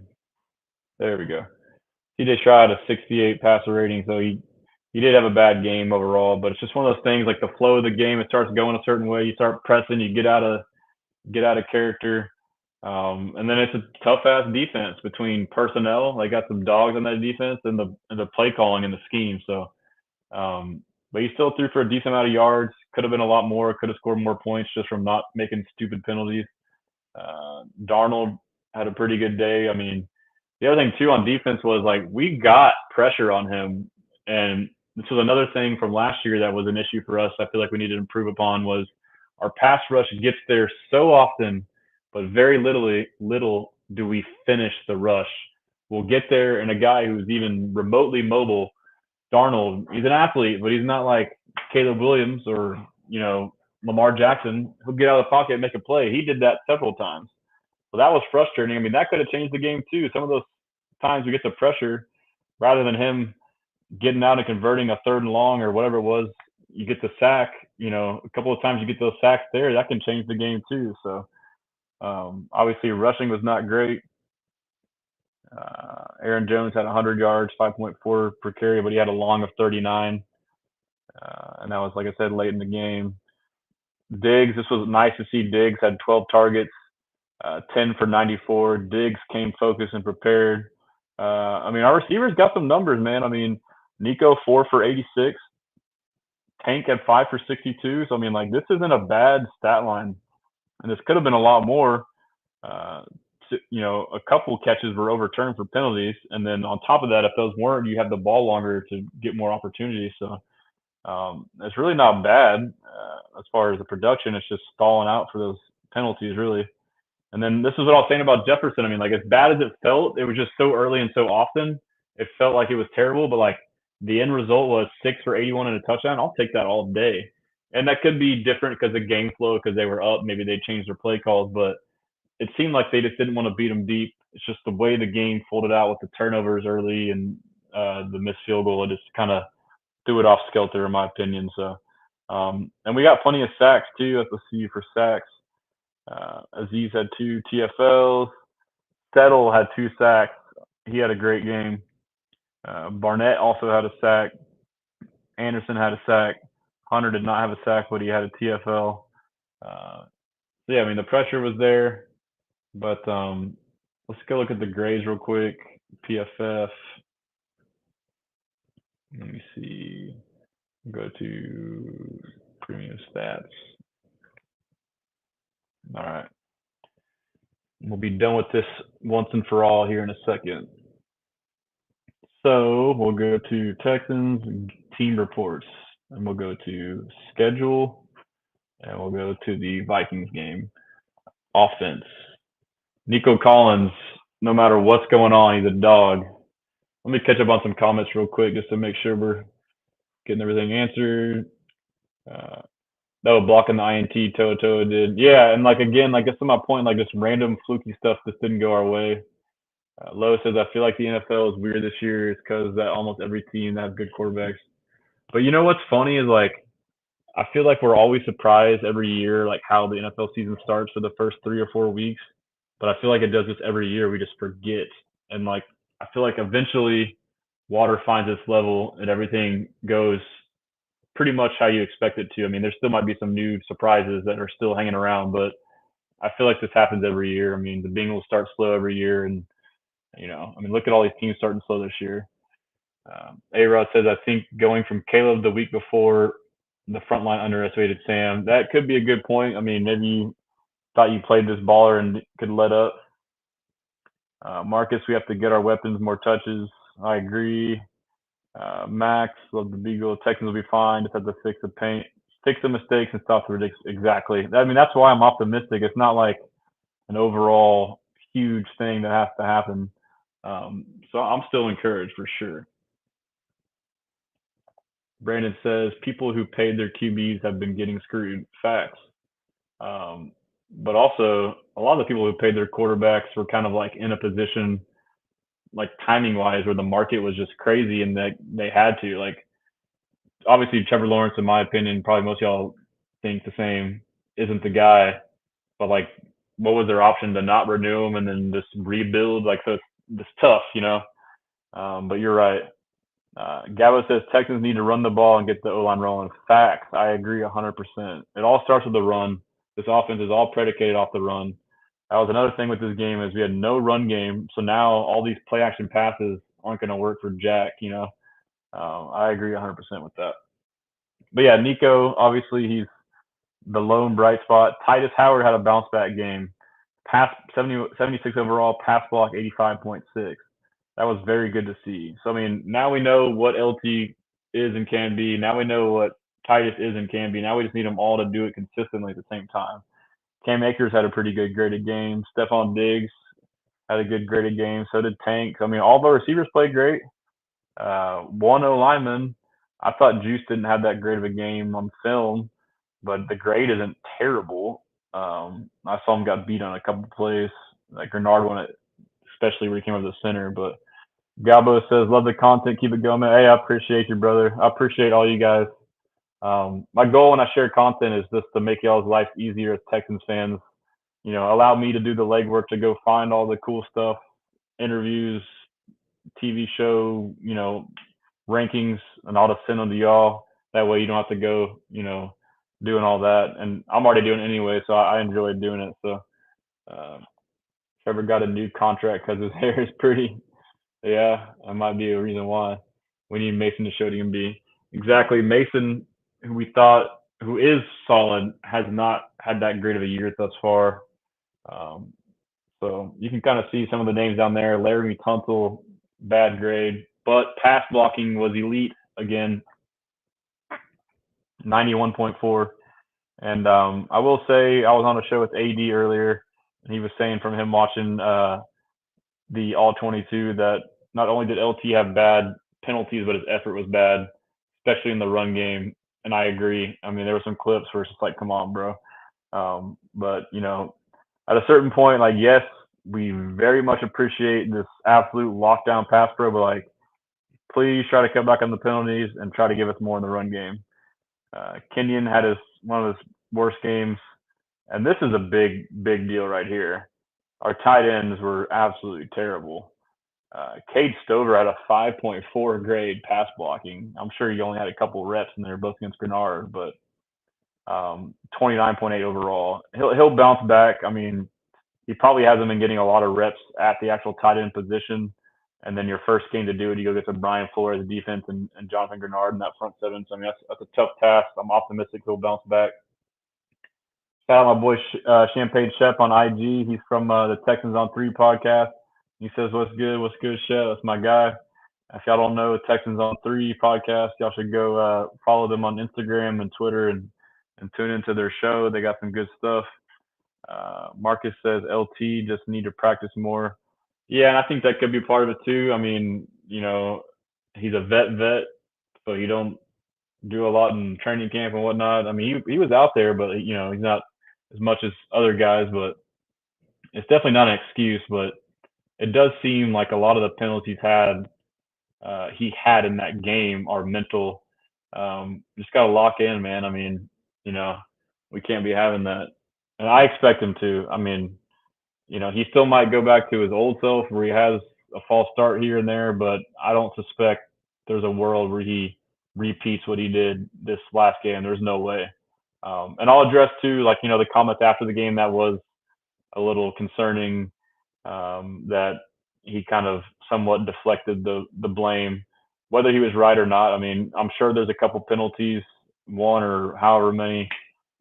There we go. CJ Stroud had a 68 passer rating, so he did have a bad game overall. But it's just one of those things, like the flow of the game, it starts going a certain way. You start pressing, you get out of character. And then it's a tough ass defense between personnel. They got some dogs on that defense and the play calling and the scheme. So, but he still threw for a decent amount of yards. Could have been a lot more. Could have scored more points just from not making stupid penalties. Darnold had a pretty good day. I mean, the other thing too on defense was like we got pressure on him, and this was another thing from last year that was an issue for us. I feel like we need to improve upon was our pass rush gets there so often, but very little do we finish the rush. We'll get there, and a guy who's even remotely mobile, Darnold, he's an athlete, but he's not like Caleb Williams or Lamar Jackson. He'll get out of the pocket and make a play. He did that several times. So that was frustrating. I mean, that could have changed the game too. Some of those times we get the pressure, rather than him getting out and converting a 3rd and long or whatever it was, you get the sack. A couple of times you get those sacks there, that can change the game too. So obviously rushing was not great. Aaron Jones had 100 yards, 5.4 per carry, but he had a long of 39. And that was, like I said, late in the game. Diggs, this was nice to see. Diggs had 12 targets, 10 for 94. Diggs came focused and prepared. I mean, our receivers got some numbers, man. I mean, Nico 4 for 86. Tank had 5 for 62. So I mean, like, this isn't a bad stat line, and this could have been a lot more. A couple catches were overturned for penalties, and then on top of that, if those weren't, you have the ball longer to get more opportunities. So it's really not bad as far as the production. It's just stalling out for those penalties, really. And then this is what I was saying about Jefferson. I mean, like, as bad as it felt, it was just so early and so often. It felt like it was terrible, but like the end result was 6 for 81 and a touchdown. I'll take that all day. And that could be different because of game flow, because they were up. Maybe they changed their play calls, but it seemed like they just didn't want to beat them deep. it's just the way the game folded out with the turnovers early and the missed field goal. It just kind of threw it off skelter, in my opinion. So, and we got plenty of sacks too. Let's see for sacks. Aziz had 2 TFLs. Settle had 2 sacks. He had a great game. Barnett also had a sack. Anderson had a sack. Hunter did not have a sack, but he had a TFL. So yeah, I mean the pressure was there, but let's go look at the grades real quick. PFF. Let me see. Go to premium stats. All right. We'll be done with this once and for all here in a second. So we'll go to Texans team reports, and we'll go to schedule, and we'll go to the Vikings game. Offense. Nico Collins, no matter what's going on, he's a dog. Let me catch up on some comments real quick just to make sure we're getting everything answered. No, blocking the INT, Toto did. Yeah, and like again, like that's to my point, like just random fluky stuff just didn't go our way. Lowe says, I feel like the NFL is weird this year. It's because that almost every team has good quarterbacks. But you know what's funny is like I feel like we're always surprised every year like how the NFL season starts for the first 3 or 4 weeks. But I feel like it does this every year. We just forget. And like I feel like eventually water finds its level and everything goes pretty much how you expect it to. I mean, there still might be some new surprises that are still hanging around, but I feel like this happens every year. I mean, the Bengals start slow every year, and I mean, look at all these teams starting slow this year. A-Rod says, I think going from Caleb the week before, the front line underestimated Sam. That could be a good point. I mean, maybe you thought you played this baller and could let up. Marcus, we have to get our weapons more touches. I agree. Max, love the Beagle. Texans will be fine. Just have to fix the mistakes and stop the ridiculous. Exactly. I mean, that's why I'm optimistic. It's not like an overall huge thing that has to happen. So I'm still encouraged for sure. Brandon says people who paid their QBs have been getting screwed. Facts. But also, a lot of the people who paid their quarterbacks were kind of like in a position, like timing wise, where the market was just crazy and they had to. Like, obviously, Trevor Lawrence, in my opinion, probably most of y'all think the same, isn't the guy. But like, what was their option to not renew him and then just rebuild? Like, so it's tough. But you're right. Gabo says Texans need to run the ball and get the O-line rolling. Facts. I agree 100%. It all starts with the run. This offense is all predicated off the run. That was another thing with this game is we had no run game. So now all these play action passes aren't going to work for Jack. I agree 100% with that. But yeah, Nico, obviously he's the lone bright spot. Titus Howard had a bounce back game. Pass 76 overall, pass block 85.6. That was very good to see. So, I mean, now we know what LT is and can be. Now we know what Titus is and can be. Now we just need them all to do it consistently at the same time. Cam Akers had a pretty good graded game. Stephon Diggs had a good graded game. So did Tank. I mean, all of our receivers played great. One O lineman, I thought Juice didn't have that great of a game on film, but the grade isn't terrible. I saw him got beat on a couple plays. Like Grenard won it, especially where he came over the center. But Gabo says, love the content. Keep it going, man. Hey, I appreciate you, brother. I appreciate all you guys. My goal when I share content is just to make y'all's life easier as Texans fans. Allow me to do the legwork to go find all the cool stuff, interviews, TV show, rankings, and I'll just send them to y'all. That way you don't have to go, doing all that. And I'm already doing it anyway, so I enjoy doing it. So Trevor got a new contract because his hair is pretty. Yeah, that might be a reason why. We need Mason to show what he can be. Exactly. Mason, who is solid, has not had that great of a year thus far. So you can kind of see some of the names down there. Larry Tunsil, bad grade, but pass blocking was elite again, 91.4. And I will say I was on a show with AD earlier, and he was saying from him watching the All 22 that not only did LT have bad penalties, but his effort was bad, especially in the run game. And I agree. I mean, there were some clips where it's just like, come on, bro. But at a certain point, like, yes, we very much appreciate this absolute lockdown pass pro, but like, please try to cut back on the penalties and try to give us more in the run game. Kenyon had one of his worst games, and this is a big deal right here. Our tight ends were absolutely terrible. Cade Stover had a 5.4 grade pass blocking. I'm sure he only had a couple reps and they were both against Grenard, but 29.8 overall. He'll bounce back. I mean, he probably hasn't been getting a lot of reps at the actual tight end position. And then your first game to do it, you go get to Brian Flores defense and Jonathan Grenard in that front seven. So I mean, that's a tough task. I'm optimistic he'll bounce back. Shout out my boy Champagne Shep on IG. He's from the Texans on Three podcast. He says, "What's good? What's good, Shep? That's my guy." If y'all don't know Texans on Three podcast, y'all should go follow them on Instagram and Twitter and tune into their show. They got some good stuff. Marcus says LT just need to practice more. Yeah, and I think that could be part of it too. I mean, he's a vet, so he don't do a lot in training camp and whatnot. I mean, he was out there, but he's not as much as other guys. But it's definitely not an excuse. But it does seem like a lot of the penalties he had in that game are mental. Just gotta lock in, man. I mean, we can't be having that, and I expect him to. I mean, he still might go back to his old self where he has a false start here and there, but I don't suspect there's a world where he repeats what he did this last game. There's no way. And I'll address too, like, the comments after the game that was a little concerning, that he kind of somewhat deflected the blame, whether he was right or not. I mean, I'm sure there's a couple penalties, one or however many,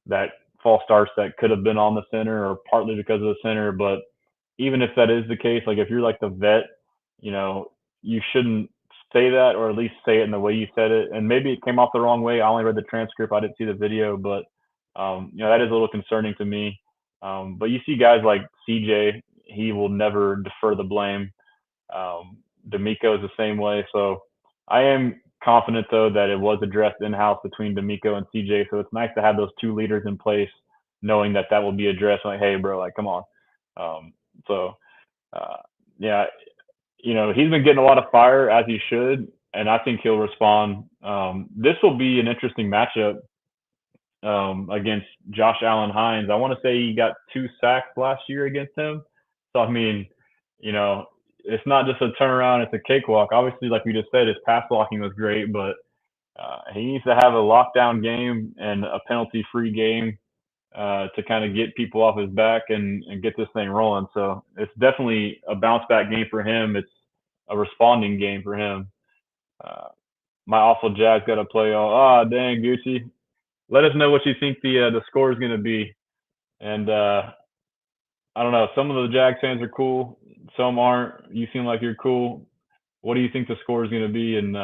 that false starts that could have been on the center or partly because of the center. But even if that is the case, like if you're like the vet, you shouldn't say that, or at least say it in the way you said it. And maybe it came off the wrong way. I only read the transcript. I didn't see the video, but that is a little concerning to me. But you see guys like CJ, he will never defer the blame. D'Amico is the same way. So I am confident, though, that it was addressed in-house between D'Amico and CJ. So it's nice to have those two leaders in place, knowing that will be addressed. Like, hey, bro, like, come on. So, yeah, he's been getting a lot of fire, as he should, and I think he'll respond. This will be an interesting matchup against Josh Allen Hines. I want to say he got 2 sacks last year against him. So, I mean, it's not just a turnaround, it's a cakewalk. Obviously, like we just said, his pass blocking was great, but he needs to have a lockdown game and a penalty-free game to kind of get people off his back and get this thing rolling. So it's definitely a bounce-back game for him. It's a responding game for him. My awful Jags got to play all. Dang, Gucci. Let us know what you think the score is going to be. And I don't know. Some of the Jags fans are cool. Some aren't. You seem like you're cool. What do you think the score is going to be? And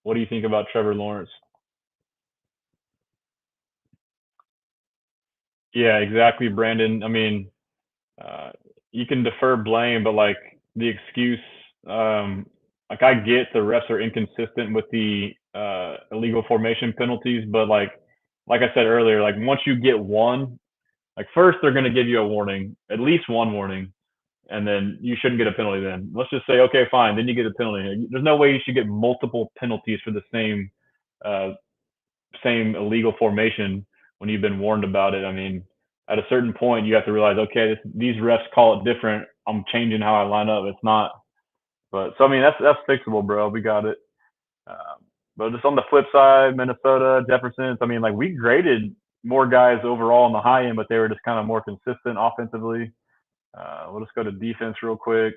what do you think about Trevor Lawrence? Yeah, exactly, Brandon. I mean, you can defer blame, but like the excuse, like I get the refs are inconsistent with the illegal formation penalties, but like I said earlier, like once you get one, like first they're going to give you a warning, at least one warning, and then you shouldn't get a penalty. Then let's just say, okay, fine, then you get a penalty. There's no way you should get multiple penalties for the uh, same illegal formation when you've been warned about it. I mean, at a certain point, you have to realize, okay, these refs call it different. I'm changing how I line up. It's not. But so I mean, that's fixable, bro. We got it. But just on the flip side, Minnesota, Jefferson. I mean, like we graded more guys overall on the high end, but they were just kind of more consistent offensively. We'll just go to defense real quick.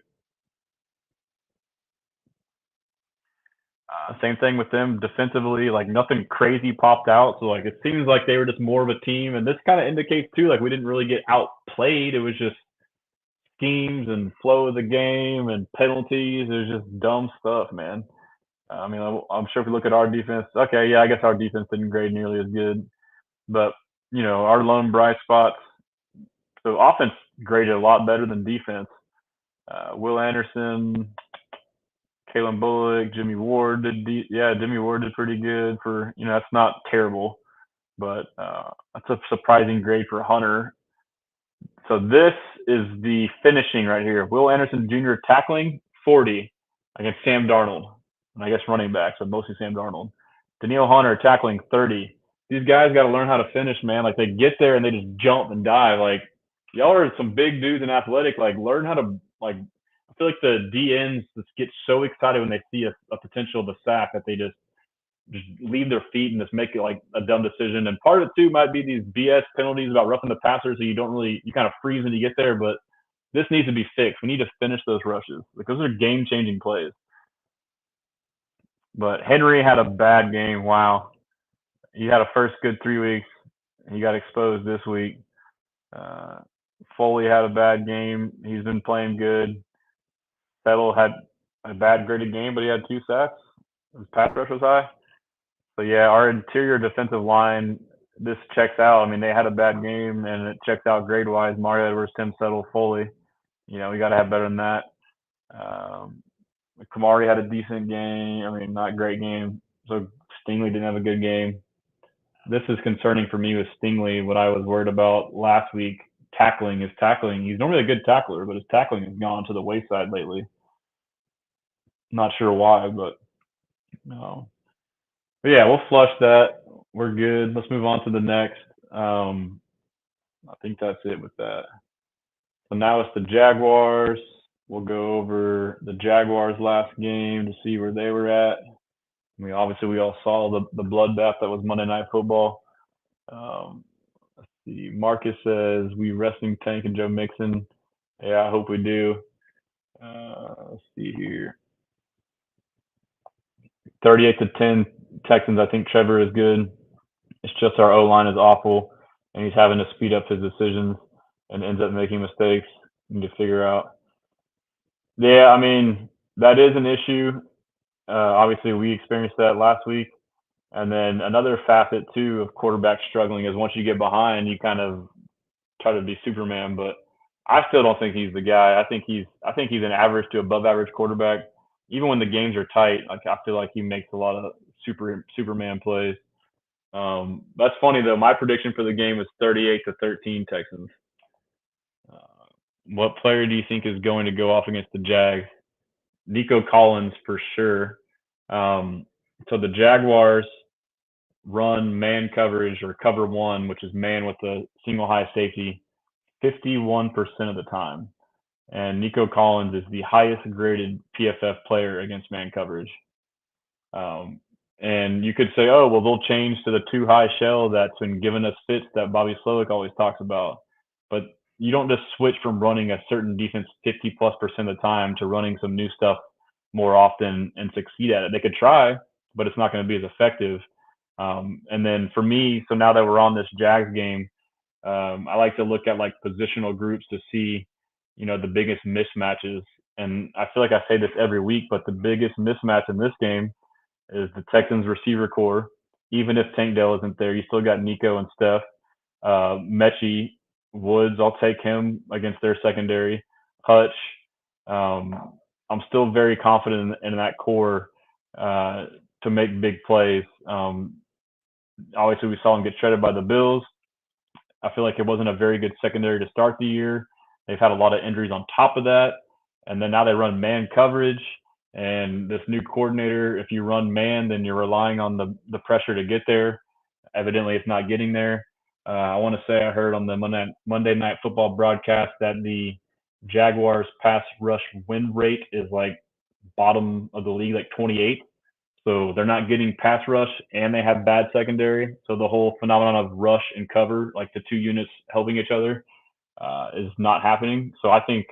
Same thing with them defensively, like nothing crazy popped out. So like it seems like they were just more of a team, and this kind of indicates too, like we didn't really get outplayed. It was just schemes and flow of the game and penalties. It was just dumb stuff, man. I mean, I'm sure if we look at our defense, okay, yeah, I guess our defense didn't grade nearly as good, but our lone bright spots. So offense graded a lot better than defense. Will Anderson, Kalen Bullock, Jimmy Ward Jimmy Ward did pretty good for, that's not terrible, but that's a surprising grade for Hunter. So this is the finishing right here. Will Anderson Jr. tackling 40 against Sam Darnold, and I guess running back, so mostly Sam Darnold. Danielle Hunter tackling 30. These guys got to learn how to finish, man. Like they get there and they just jump and dive. Like y'all are some big dudes and athletic. Like learn how to like. I feel like the DNs just get so excited when they see a potential of a sack that they just leave their feet and just make it like a dumb decision. And part of it too might be these BS penalties about roughing the passer, so you don't really you kind of freeze when you get there. But this needs to be fixed. We need to finish those rushes. Like those are game changing plays. But Henry had a bad game. Wow, he had a first good 3 weeks. He got exposed this week. Uh, Foley had a bad game. He's been playing good. Settle had a bad graded game, but he had 2 sacks. His pass rush was high. So yeah, our interior defensive line, this checks out. I mean, they had a bad game, and it checks out grade wise. Mario Edwards, Tim Settle, Foley. You know, we got to have better than that. Um, Kamari had a decent game. I mean, not a great game. So Stingley didn't have a good game. This is concerning for me with Stingley. What I was worried about last week, tackling. He's normally a good tackler, but his tackling has gone to the wayside lately. Not sure why, but no. But yeah, we'll flush that. We're good. Let's move on to the next. I think that's it with that. So now it's the Jaguars. We'll go over the Jaguars' last game to see where they were at. I mean, obviously, we all saw the bloodbath that was Monday Night Football. Let's see. Marcus says, we resting Tank and Joe Mixon. Yeah, I hope we do. Let's see here. 38-10 Texans. I think Trevor is good. It's just our O line is awful, and he's having to speed up his decisions and ends up making mistakes. We need to figure out. Yeah, I mean that is an issue. Obviously, we experienced that last week, and then another facet too of quarterback struggling is once you get behind, you kind of try to be Superman. But I still don't think he's the guy. I think he's an average to above average quarterback. Even when the games are tight, like I feel like he makes a lot of Superman plays. That's funny though. My prediction for the game is 38-13 Texans. Uh, what player do you think is going to go off against the Jags? Nico Collins for sure. So the Jaguars run man coverage or cover one, which is man with a single high safety, 51% of the time. And Nico Collins is the highest graded PFF player against man coverage. Um, and you could say, oh, well, they'll change to the too high shell that's been giving us fits that Bobby Slowick always talks about. But you don't just switch from running a certain defense 50+% of the time to running some new stuff more often and succeed at it. They could try, but it's not going to be as effective. And then for me, so now that we're on this Jags game, I like to look at like positional groups to see, the biggest mismatches. And I feel like I say this every week, but the biggest mismatch in this game is the Texans receiver core. Even if Tank Dell isn't there, you still got Nico and Steph. Mechie, Woods, I'll take him against their secondary. Hutch. I'm still very confident in that core to make big plays. Obviously, we saw him get shredded by the Bills. I feel like it wasn't a very good secondary to start the year. They've had a lot of injuries on top of that. And then now they run man coverage. And this new coordinator, if you run man, then you're relying on the pressure to get there. Evidently, it's not getting there. I want to say I heard on the Monday Night Football broadcast that the Jaguars pass rush win rate is like bottom of the league, like 28. So they're not getting pass rush and they have bad secondary. So the whole phenomenon of rush and cover, like the two units helping each other, is not happening. So I think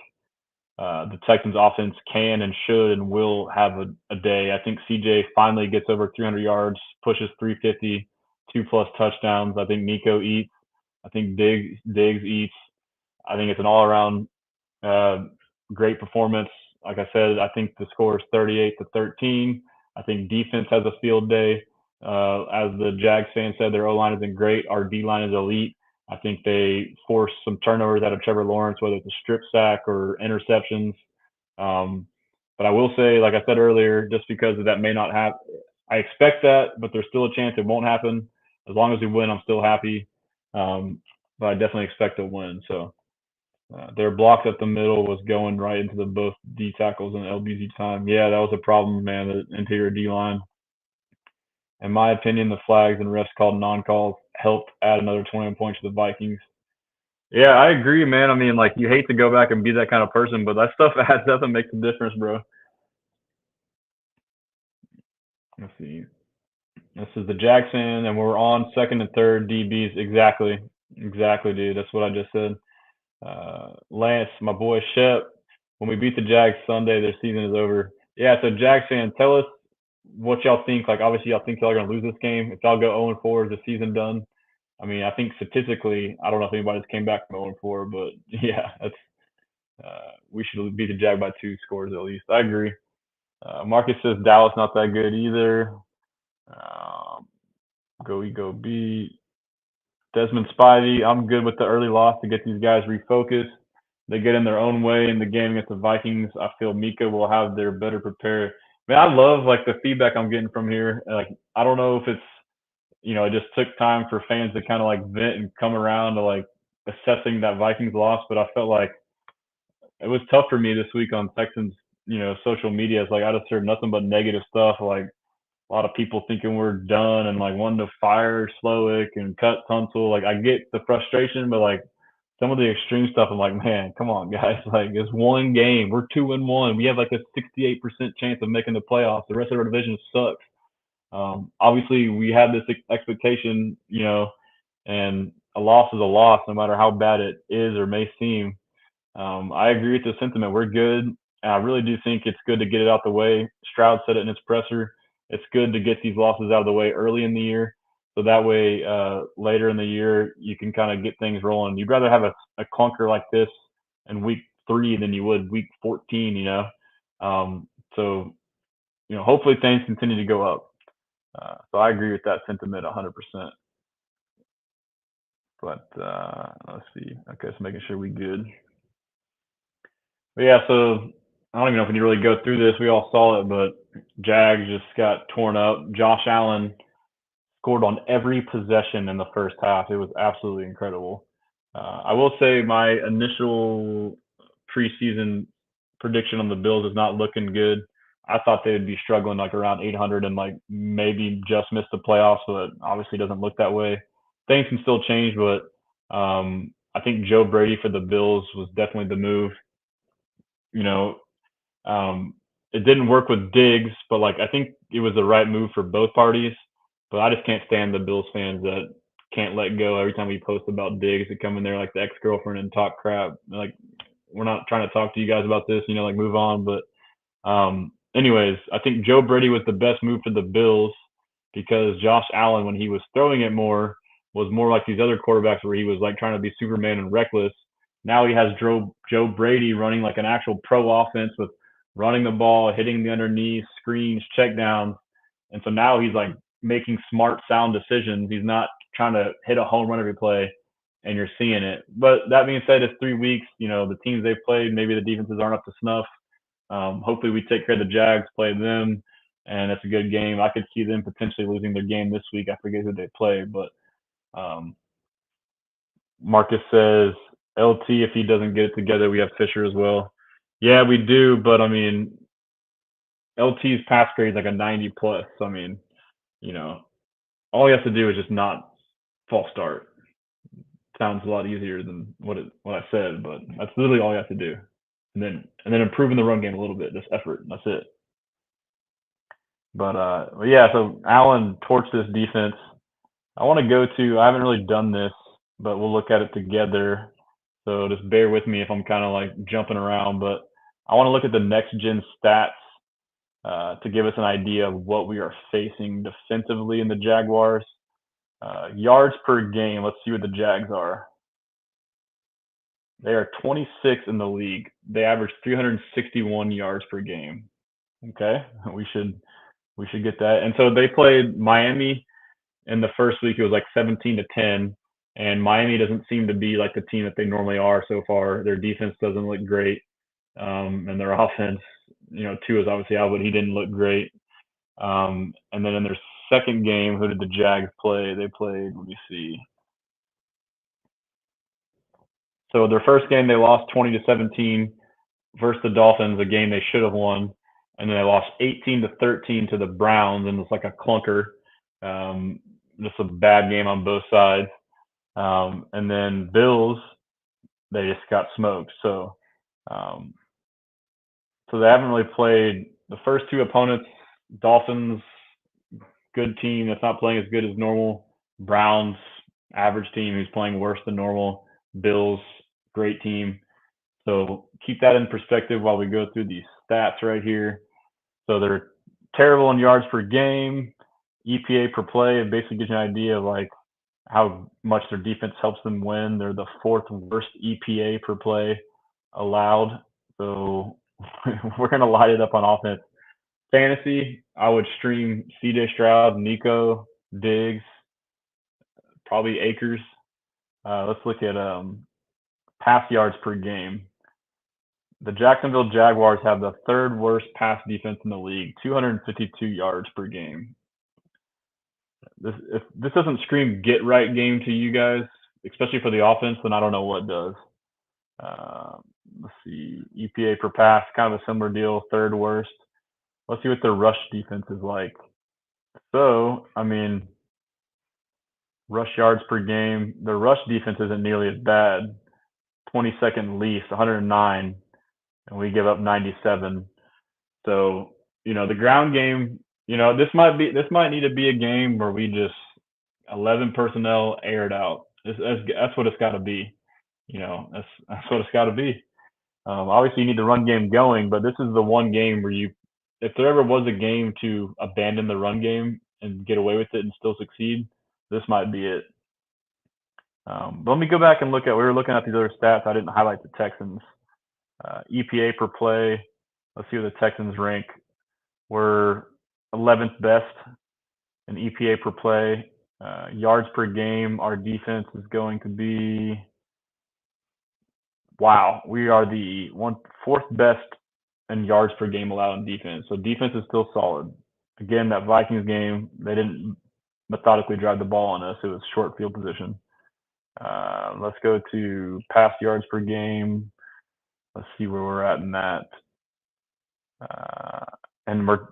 the Texans offense can and should and will have a day. I think CJ finally gets over 300 yards, pushes 350, 2+ touchdowns. I think Nico eats. I think Diggs eats. I think it's an all around uh, great performance. Like I said, I think the score is 38-13. I think defense has a field day. As the Jags fan said, their O line isn't great. Our D line is elite. I think they force some turnovers out of Trevor Lawrence, whether it's a strip sack or interceptions. Um, but I will say, like I said earlier, just because of that may not happen, I expect that, but there's still a chance it won't happen. As long as we win, I'm still happy. But I definitely expect to win. So Their block up the middle was going right into the both D tackles and LBs each time. Yeah, that was a problem, man. The interior D line. In my opinion, the flags and refs called non-calls helped add another 21 points to the Vikings. Yeah, I agree, man. I mean, like, you hate to go back and be that kind of person, but that stuff adds up and makes a difference, bro. Let's see. This is the Jackson, and we're on second and third DBs. Exactly. Exactly, dude. That's what I just said. Lance, my boy Shep, when we beat the Jags Sunday, their season is over. Yeah, so Jags fan, tell us what y'all think. Like, obviously, y'all think y'all are going to lose this game. If y'all go 0-4, is the season done? I mean, I think statistically, I don't know if anybody's came back from 0-4, but yeah, that's we should beat the Jag by 2 scores at least. I agree. Marcus says Dallas not that good either. Um, go B. Desmond Spivey, I'm good with the early loss to get these guys refocused. They get in their own way in the game against the Vikings. I feel Mika will have their better prepared. Man, I love like the feedback I'm getting from here. Like, I don't know if it's it just took time for fans to kind of like vent and come around to like assessing that Vikings loss, but I felt like it was tough for me this week on Texans, social media. It's like I just heard nothing but negative stuff. Like a lot of people thinking we're done and like wanting to fire Slowick and cut Tunsil. Like I get the frustration, but like some of the extreme stuff, I'm like, man, come on, guys. Like it's one game. We're 2-1. We have like a 68% chance of making the playoffs. The rest of our division sucks. Obviously, we had this expectation, and a loss is a loss, no matter how bad it is or may seem. I agree with the sentiment. We're good. And I really do think it's good to get it out the way. Stroud said it in his presser. It's good to get these losses out of the way early in the year. So that way, later in the year, you can kind of get things rolling. You'd rather have a clunker like this in week 3 than you would week 14, So, hopefully things continue to go up. So I agree with that sentiment 100%. But let's see. Okay, so making sure we good. But yeah, so I don't even know if we need to really go through this. We all saw it, but Jags just got torn up. Josh Allen scored on every possession in the first half. It was absolutely incredible. I will say my initial preseason prediction on the Bills is not looking good. I thought they would be struggling like around 800 and like maybe just miss the playoffs, but obviously doesn't look that way. Things can still change, but I think Joe Brady for the Bills was definitely the move. You know, um, it didn't work with Diggs, but like I think it was the right move for both parties. But I just can't stand the Bills fans that can't let go every time we post about Diggs. They come in there like the ex girlfriend and talk crap. Like we're not trying to talk to you guys about this, like move on. But anyways, I think Joe Brady was the best move for the Bills because Josh Allen, when he was throwing it more, was more like these other quarterbacks where he was like trying to be Superman and reckless. Now he has Joe Brady running like an actual pro offense with running the ball, hitting the underneath, screens, checkdowns. And so now he's like making smart, sound decisions. He's not trying to hit a home run every play, and you're seeing it. But that being said, it's 3 weeks. The teams they've played, maybe the defenses aren't up to snuff. Hopefully, we take care of the Jags, play them, and it's a good game. I could see them potentially losing their game this week. I forget who they play, but um, Marcus says LT if he doesn't get it together, we have Fisher as well. Yeah, we do, but I mean, LT's pass grade is like a 90 plus. So, I mean, you know, all he has to do is just not false start. Sounds a lot easier than what I said, but that's literally all you have to do. And then improving the run game a little bit, just effort. That's it. But yeah, so Allen torched this defense. I want to go to. I haven't really done this, but we'll look at it together. So just bear with me if I'm kind of like jumping around. But I want to look at the next gen stats to give us an idea of what we are facing defensively in the Jaguars. Yards per game. Let's see what the Jags are. They are 26 in the league. They average 361 yards per game. Okay, we should get that. And so they played Miami in the first week. It was like 17-10, and Miami doesn't seem to be like the team that they normally are so far. Their defense doesn't look great, and their offense, Tua is obviously out, but he didn't look great. And then in their second game, who did the Jags play? They played. Let me see. So their first game they lost 20-17 versus the Dolphins, a game they should have won, and then they lost 18-13 to the Browns, and it's like a clunker. Just a bad game on both sides. And then Bills, they just got smoked. Um, so they haven't really played the first two opponents. Dolphins, good team that's not playing as good as normal. Browns, average team who's playing worse than normal. Bills, great team. So keep that in perspective while we go through these stats right here. So they're terrible in yards per game, EPA per play. It basically gives you an idea of like how much their defense helps them win. They're the fourth worst EPA per play allowed. So we're going to light it up on offense. Fantasy, I would stream CJ Stroud, Nico, Diggs, probably Akers. Let's look at pass yards per game. The Jacksonville Jaguars have the third worst pass defense in the league, 252 yards per game. If this doesn't scream get right game to you guys, especially for the offense, then I don't know what does. Let's see, EPA per pass, kind of a similar deal, third worst. Let's see what their rush defense is like. So, I mean, rush yards per game, their rush defense isn't nearly as bad. 22nd least, 109, and we give up 97. So, the ground game, this might need to be a game where we just 11 personnel aired out. That's what it's got to be. That's what it's got to be. Obviously, you need the run game going, but this is the one game where if there ever was a game to abandon the run game and get away with it and still succeed, this might be it. But let me go back and we were looking at these other stats. I didn't highlight the Texans. EPA per play. Let's see where the Texans rank. We're 11th best in EPA per play. Yards per game, our defense is going to be, wow, we are the fourth best in yards per game allowed in defense. So defense is still solid. Again, that Vikings game, they didn't methodically drive the ball on us. It was short field position. Let's go to pass yards per game. Let's see where we're at in that. And we're,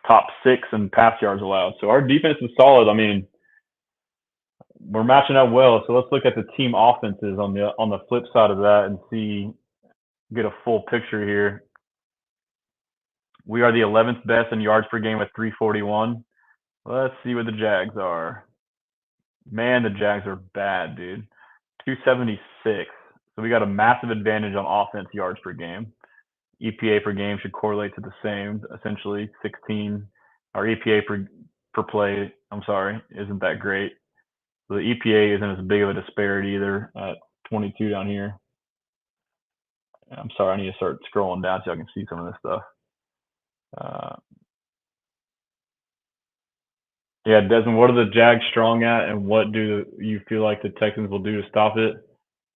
top 6 in pass yards allowed. So our defense is solid. I mean, we're matching up well. So let's look at the team offenses on the flip side of that and get a full picture here. We are the 11th best in yards per game with 341. Let's see what the Jags are. Man, the Jags are bad, dude. 276. So we got a massive advantage on offense yards per game. EPA per game should correlate to the same, essentially 16. Our EPA per play, isn't that great. So the EPA isn't as big of a disparity either at 22 down here. I'm sorry, I need to start scrolling down so I can see some of this stuff. Yeah, Desmond, what are the Jags strong at, and what do you feel like the Texans will do to stop it?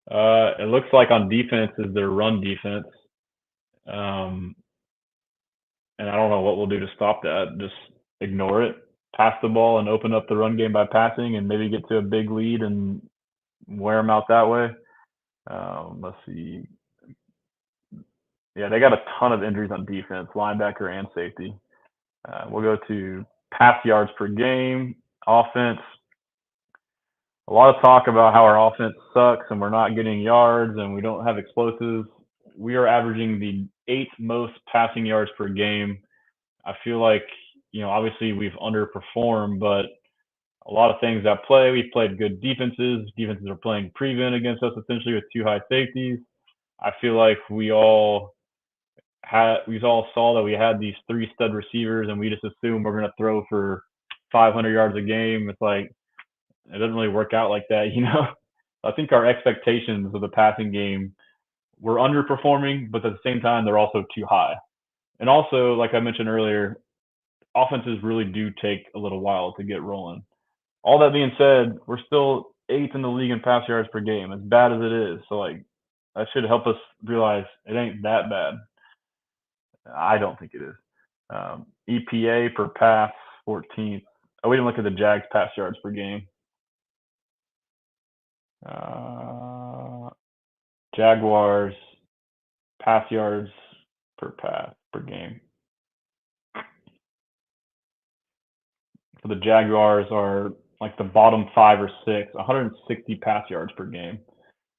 It looks like on defense is their run defense. And I don't know what we'll do to stop that. Just ignore it, pass the ball, and open up the run game by passing, and maybe get to a big lead and wear them out that way. Let's see. Yeah, they got a ton of injuries on defense, linebacker and safety. We'll go to pass yards per game, offense. A lot of talk about how our offense sucks and we're not getting yards and we don't have explosives. We are averaging the 8th most passing yards per game. I feel like, obviously we've underperformed, but a lot of things at play. We've played good defenses. Defenses are playing prevent against us essentially with 2 high safeties. I feel like we all saw that we had these 3 stud receivers and we just assumed we're going to throw for 500 yards a game. It's like, it doesn't really work out like that, I think our expectations of the passing game were underperforming, but at the same time, they're also too high. And also, like I mentioned earlier, offenses really do take a little while to get rolling. All that being said, we're still 8th in the league in pass yards per game, as bad as it is. So, that should help us realize it ain't that bad. I don't think it is. EPA per pass, 14th. Oh, we didn't look at the Jags pass yards per game. Jaguars pass yards per game. So the Jaguars are like the bottom 5 or 6, 160 pass yards per game.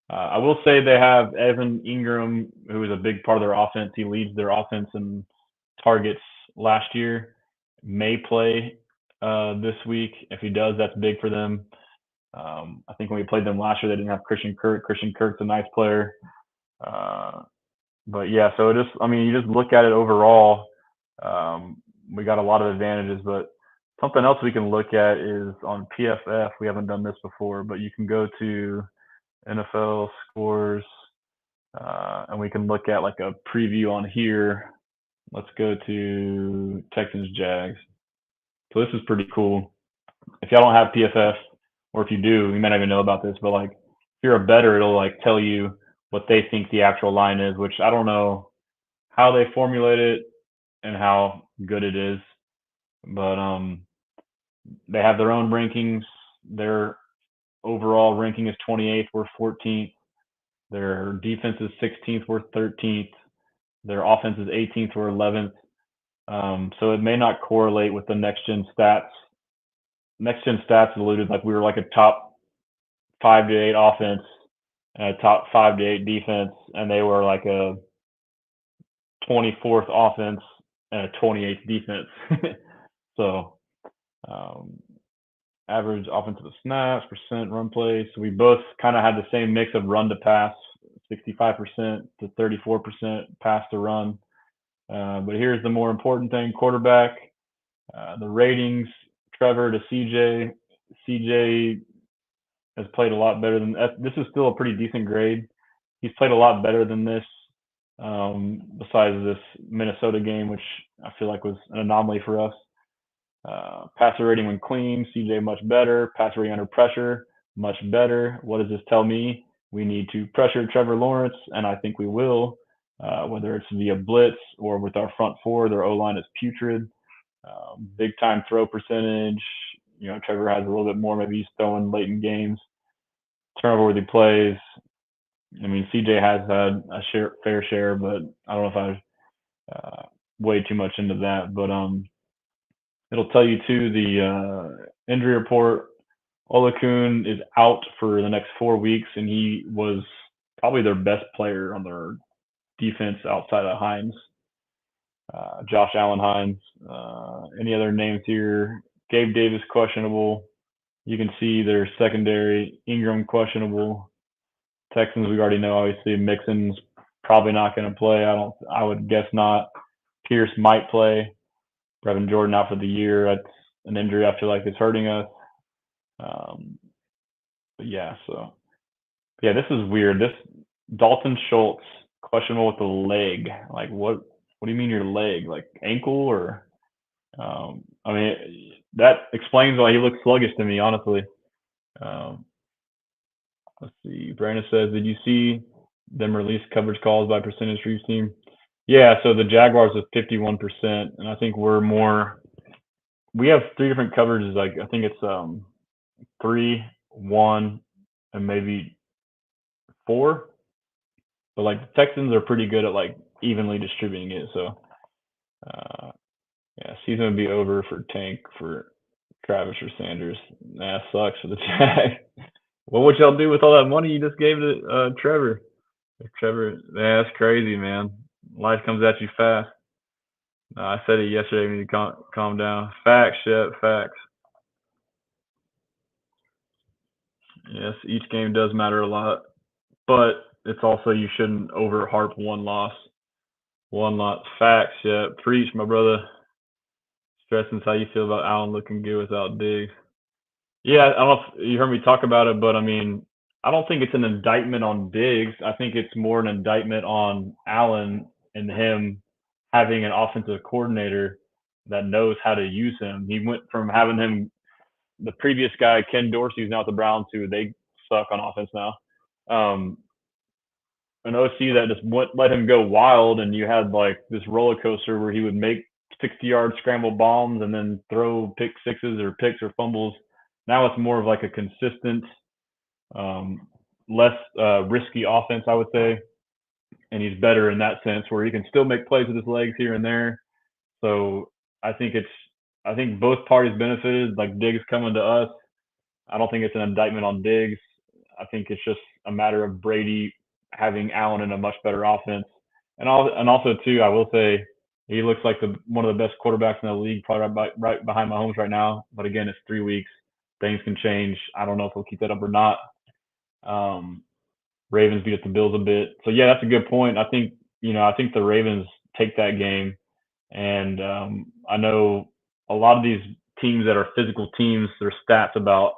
I will say they have Evan Ingram, who is a big part of their offense. He leads their offense in targets last year. May play this week. If he does, that's big for them. I think when we played them last year, they didn't have Christian Kirk. Christian Kirk's a nice player. But yeah, so you just look at it overall. We got a lot of advantages, but something else we can look at is on PFF. We haven't done this before, but you can go to NFL scores, and we can look at like a preview on here. Let's go to Texans Jags. So this is pretty cool. If y'all don't have PFF, or if you do, you might not even know about this, but like if you're a bettor, it'll like tell you what they think the actual line is, which I don't know how they formulate it and how good it is, but they have their own rankings. Their overall ranking is 28th, we're 14th. Their defense is 16th, we're 13th. Their offense is 18th, we're 11th. So it may not correlate with the next gen stats. Next gen stats alluded like we were like a top 5 to 8 offense and a top 5 to 8 defense, and they were like a 24th offense and a 28th defense. So average offensive snaps, percent run plays. So we both kind of had the same mix of run to pass, 65% to 34% pass to run. But here's the more important thing: quarterback, the ratings. Trevor to CJ. CJ has played a lot better than this. Is still a pretty decent grade. He's played a lot better than this. Besides this Minnesota game, which I feel like was an anomaly for us. Passer rating when clean, CJ much better. Passer rating under pressure, much better. What does this tell me? We need to pressure Trevor Lawrence, and I think we will, whether it's via blitz or with our front four. Their O-line is putrid. Big time throw percentage. Trevor has a little bit more. Maybe he's throwing late in games. Turnover-worthy plays. CJ has had a fair share, but I don't know if I way too much into that. But it'll tell you too the injury report. Olakun is out for the next 4 weeks, and he was probably their best player on their defense outside of Hines. Josh Allen Hines. Any other names here? Gabe Davis questionable. You can see their secondary. Ingram questionable. Texans we already know, obviously. Mixon's probably not going to play. I would guess not. Pierce might play. Brevin Jordan out for the year. That's an injury I feel like is hurting us. But yeah, this is weird. This Dalton Schultz questionable with the leg. Like what do you mean your leg? Like ankle or that explains why he looks sluggish to me, honestly. Let's see. Brandon says, did you see them release coverage calls by percentage for each team? Yeah, so the Jaguars is 51%, and I think we have 3 different coverages. Like I think it's 3, 1, and maybe 4. But like the Texans are pretty good at like evenly distributing it. So season would be over for Tank, for Travis, or Sanders. That sucks for the Jags. What would y'all do with all that money you just gave to Trevor? That's crazy, man. Life comes at you fast. I said it yesterday. We need to calm down. Facts, Shep, facts. Yes, each game does matter a lot, but it's also you shouldn't overharp one loss. Facts, Shep. Preach, my brother. Stressan's how you feel about Allen looking good without Diggs. Yeah, I don't know if you heard me talk about it, but I don't think it's an indictment on Diggs. I think it's more an indictment on Allen and him having an offensive coordinator that knows how to use him. He went from having him, the previous guy, Ken Dorsey, who's now at the Browns, who they suck on offense now. An OC that just let him go wild, and you had like this roller coaster where he would make 60-yard scramble bombs and then throw pick sixes or picks or fumbles. Now it's more of like a consistent less risky offense, I would say, and he's better in that sense where he can still make plays with his legs here and there. So I think it's I think both parties benefited. Like Diggs coming to us, I don't think it's an indictment on Diggs. I think it's just a matter of Brady having Allen in a much better offense, and also too, I will say he looks like one of the best quarterbacks in the league, probably right behind Mahomes right now. But again, it's 3 weeks; things can change. I don't know if he'll keep that up or not. Um, Ravens beat up the Bills a bit, so yeah, that's a good point. I think the Ravens take that game, and I know a lot of these teams that are physical teams, their stats about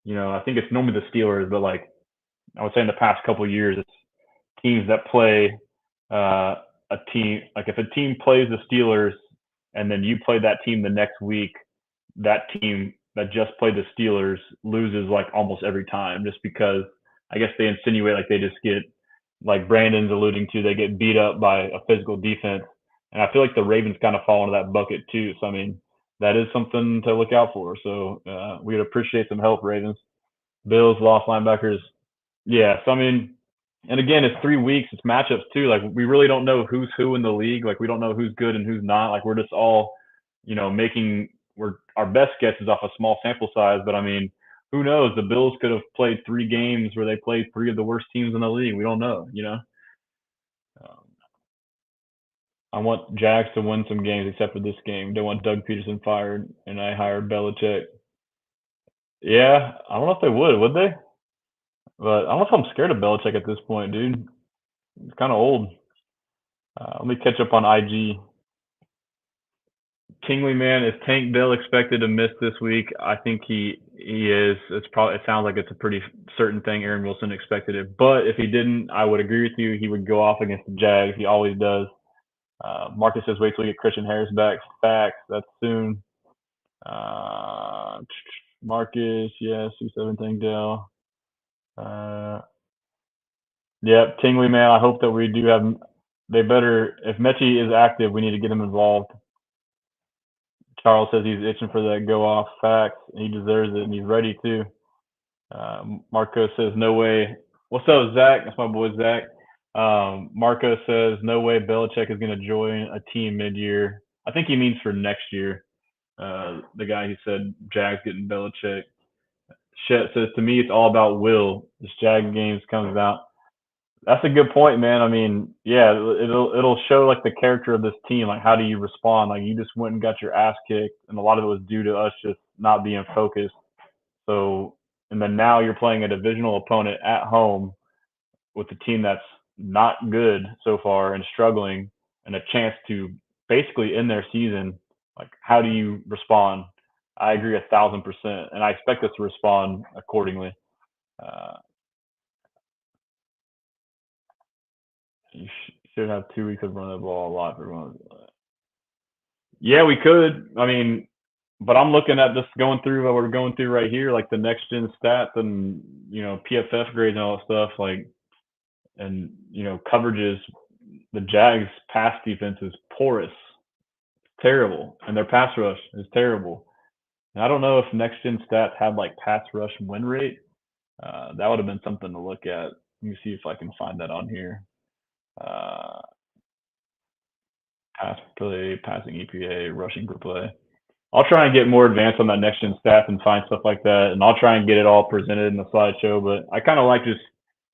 I think it's normally the Steelers, but like I would say in the past couple of years, it's teams that play a team. Like if a team plays the Steelers and then you play that team the next week, that team that just played the Steelers loses like almost every time, just because I guess they insinuate like they just get like Brandon's alluding to, they get beat up by a physical defense, and I feel like the Ravens kind of fall into that bucket too. So I mean, that is something to look out for. So we would appreciate some help, Ravens. Bills lost linebackers. Yeah, so I mean, and again, it's 3 weeks. It's matchups too. Like we really don't know who's who in the league. Like we don't know who's good and who's not. Like we're just all, making our best guess is off a small sample size. But I mean, who knows? The Bills could have played 3 games where they played three of the worst teams in the league. We don't know. Um, I want Jags to win some games except for this game. They want Doug Peterson fired, and I hired Belichick. Yeah, I don't know if they would they? But I don't know if I'm scared of Belichick at this point, dude. He's kind of old. Let me catch up on IG. Kingley, man, is Tank Dell expected to miss this week? I think he is. It sounds like it's a pretty certain thing. Aaron Wilson expected it, but if he didn't, I would agree with you. He would go off against the Jags. He always does. Marcus says, "Wait till we get Christian Harris back." Facts. That's soon. Uh, Marcus, yes, C7 Tank Dell. Uh, Yep, Tingley, man. I hope that we do have. They better, if Mechie is active, we need to get him involved. Charles says he's itching for that go off. Facts. He deserves it, and he's ready too. Marco says no way. What's up, Zach? That's my boy Zach. Marco says no way Belichick is going to join a team mid-year. I think he means for next year. The guy who said Jags getting Belichick. Shet says to me it's all about will. This Jag games comes out. That's a good point, man. I mean, yeah, it'll show like the character of this team. Like, how do you respond? Like, you just went and got your ass kicked, and a lot of it was due to us just not being focused. So, and then now you're playing a divisional opponent at home with a team that's not good so far and struggling, and a chance to basically end their season. Like, how do you respond? I agree 1,000%, and I expect us to respond accordingly. Uh, you should have 2 weeks of running the ball a lot for everyone. Yeah, we could. I mean, but I'm looking at just going through what we're going through right here, like the next gen stats and PFF grades and all that stuff, like and coverages. The Jags pass defense is porous, terrible, and their pass rush is terrible. And I don't know if next gen stats had like pass rush win rate. That would have been something to look at. Let me see if I can find that on here. Uh, Pass play, passing EPA, rushing per play. I'll try and get more advanced on that next gen stats and find stuff like that, and I'll try and get it all presented in the slideshow. But I kind of like just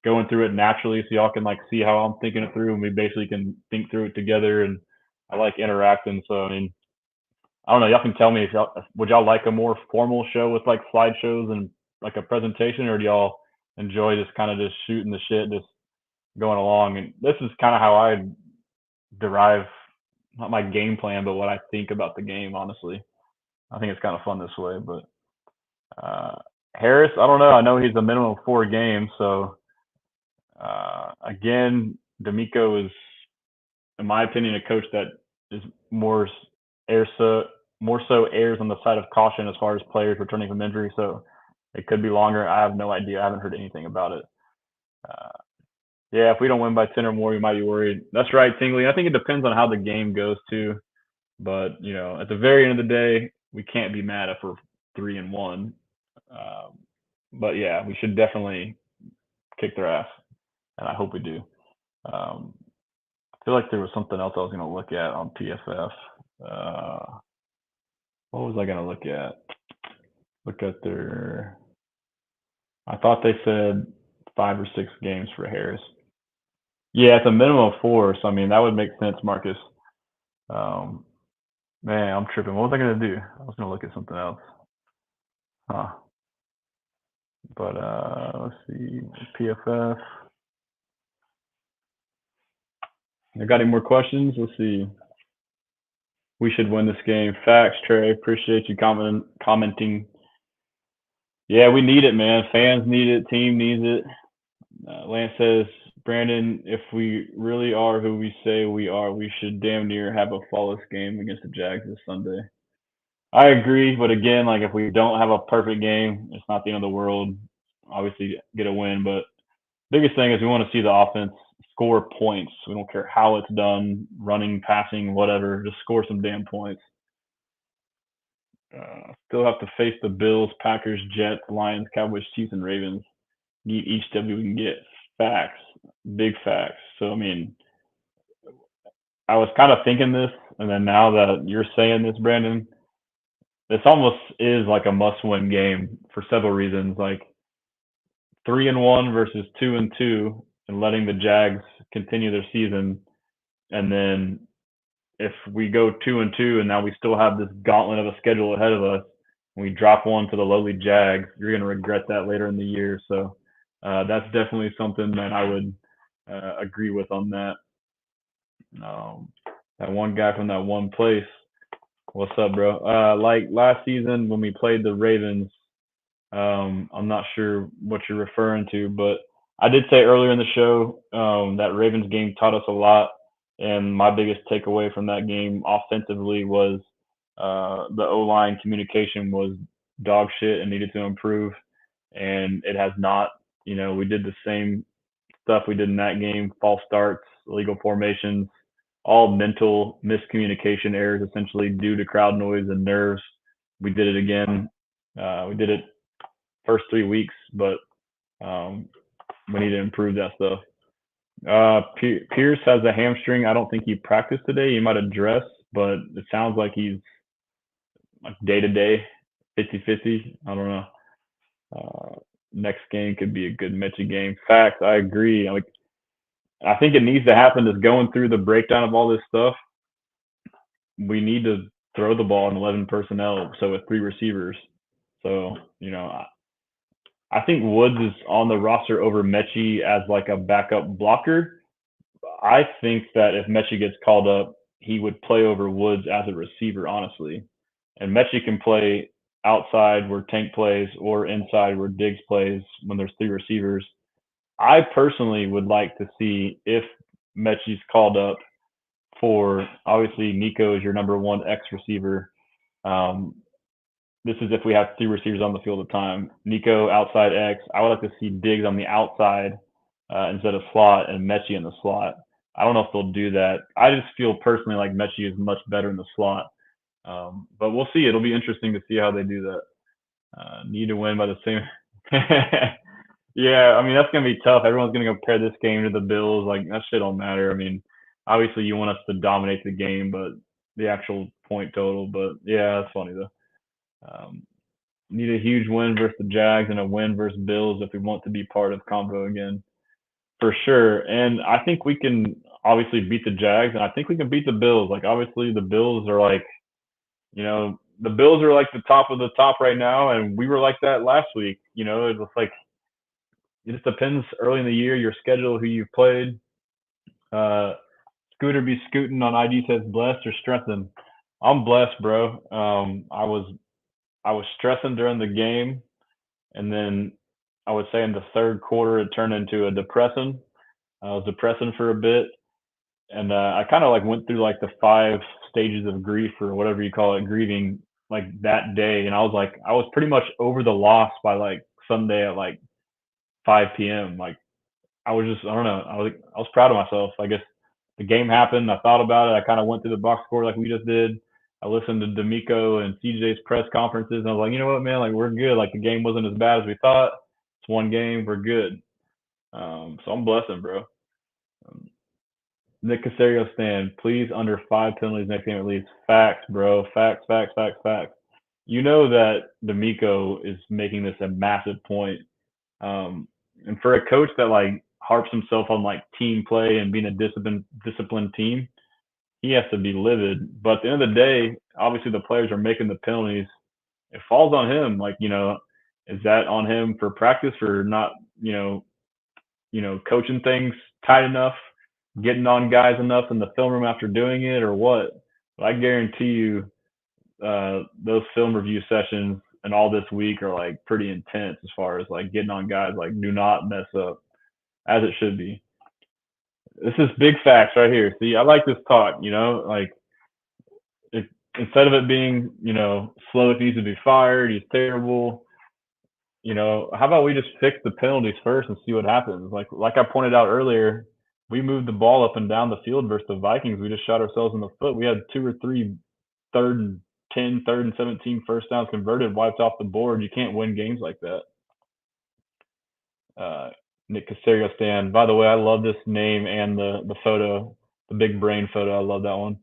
going through it naturally, so y'all can like see how I'm thinking it through, and we basically can think through it together. And I like interacting, so I mean, I don't know. Y'all can tell me if y'all like a more formal show with like slideshows and like a presentation, or do y'all enjoy just kind of just shooting the shit, just going along? And this is kind of how I derive not my game plan, but what I think about the game. Honestly, I think it's kind of fun this way. But Harris, I don't know. I know he's a minimum of 4 games, so again, D'Amico is, in my opinion, a coach that is air so more so errs on the side of caution as far as players returning from injury. So it could be longer. I have no idea. I haven't heard anything about it. Uh, yeah, if we don't win by 10 or more, you might be worried. That's right, Tingley. I think it depends on how the game goes too. But at the very end of the day, we can't be mad if we're 3-1. Um, but yeah, we should definitely kick their ass, and I hope we do. I feel like there was something else I was going to look at on PFF. Uh, what was I going to look at? Look at their. I thought they said 5 or 6 games for Harris. Yeah, it's a minimum of 4. So I mean that would make sense, Marcus. Um, man, I'm tripping. What was I going to do? I was going to look at something else. Huh. But let's see. PFF. I got any more questions? Let's see. We should win this game. Facts, Trey. Appreciate you commenting. Yeah, we need it, man. Fans need it. Team needs it. Lance says, Brandon, if we really are who we say we are, we should damn near have a flawless game against the Jags this Sunday. I agree, but again, like if we don't have a perfect game, it's not the end of the world. Obviously, get a win, but biggest thing is we want to see the offense score points. We don't care how it's done, running, passing, whatever. Just score some damn points. Still have to face the Bills, Packers, Jets, Lions, Cowboys, Chiefs, and Ravens. Need each W we can get. Facts, big facts. So I mean, I was kind of thinking this, and then now that you're saying this, Brandon, this almost is like a must-win game for several reasons. Like 3-1 versus 2-2, and letting the Jags continue their season, and then if we go 2-2 and now we still have this gauntlet of a schedule ahead of us, and we drop one to the lowly Jags, you're going to regret that later in the year. So that's definitely something that I would agree with on that. That one guy from that one place. What's up, bro? Like last season when we played the Ravens, I'm not sure what you're referring to, but I did say earlier in the show that Ravens game taught us a lot. And my biggest takeaway from that game offensively was the O line communication was dog shit and needed to improve. And it has not. You know, we did the same stuff we did in that game: false starts, illegal formations, all mental miscommunication errors, essentially due to crowd noise and nerves. We did it again. We did it first 3 weeks, but um, we need to improve that stuff. Pierce has a hamstring. I don't think he practiced today. He might have dressed, but it sounds like he's like day to day, 50-50. I don't know. Next game could be a good Mechie game. Facts, I agree. Like, I think it needs to happen. Just going through the breakdown of all this stuff, we need to throw the ball in 11 personnel, so with 3 receivers. So you know, I think Woods is on the roster over Mechie as like a backup blocker. I think that if Mechie gets called up, he would play over Woods as a receiver, honestly. And Mechie can play outside where Tank plays or inside where Diggs plays when there's 3 receivers. I personally would like to see if Mechie's called up for, obviously Nico is your number one X receiver. Um, this is if we have 3 receivers on the field at the time. Nico outside X. I would like to see Diggs on the outside instead of slot and Mechie in the slot. I don't know if they'll do that. I just feel personally like Mechie is much better in the slot. But we'll see. It'll be interesting to see how they do that. Need to win by the same. Yeah, I mean that's gonna be tough. Everyone's gonna compare this game to the Bills. Like that shit don't matter. I mean, obviously you want us to dominate the game, but the actual point total. But yeah, that's funny though. Um, Need a huge win versus the Jags and a win versus Bills if we want to be part of Convo again, for sure. And I think we can obviously beat the Jags, and I think we can beat the Bills. Like obviously the Bills are like, the Bills are like the top of the top right now, and we were like that last week. It was like it just depends early in the year, your schedule, who you've played. Uh, Scooter be scooting on ID says blessed or stressing. I'm blessed, bro. I was stressing during the game, and then I would say in the third quarter it turned into a depressing. I was depressing for a bit, and I kind of like went through like the 5 stages of grief or whatever you call it, grieving like that day, and I was pretty much over the loss by like Sunday at like 5 p.m. Like I don't know, I was proud of myself. I guess the game happened. I thought about it. I kind of went through the box score like we just did. I listened to D'Amico and CJ's press conferences, and I was like, you know what, man, like we're good. Like the game wasn't as bad as we thought. It's one game, we're good. So I'm blessing, bro. Um, Nick Casario stand, please under 5 penalties next game at least. Facts, bro. Facts, facts, facts, facts. You know that D'Amico is making this a massive point. And for a coach that like harps himself on like team play and being a disciplined team, he has to be livid. But at the end of the day, obviously the players are making the penalties. It falls on him. Like, is that on him for practice for not, coaching things tight enough, getting on guys enough in the film room after doing it, or what? But I guarantee you, those film review sessions and all this week are like pretty intense as far as like getting on guys like do not mess up as it should be. This is big facts right here. See, I like this talk. Like if, instead of it being slow, it needs to be fired. He's terrible. How about we just fix the penalties first and see what happens? Like I pointed out earlier, we moved the ball up and down the field versus the Vikings. We just shot ourselves in the foot. We had 2 or 3 third and 10, third and 17 first downs converted, wiped off the board. You can't win games like that. Uh, Nick Casario stand. By the way, I love this name and the photo, the big brain photo. I love that one.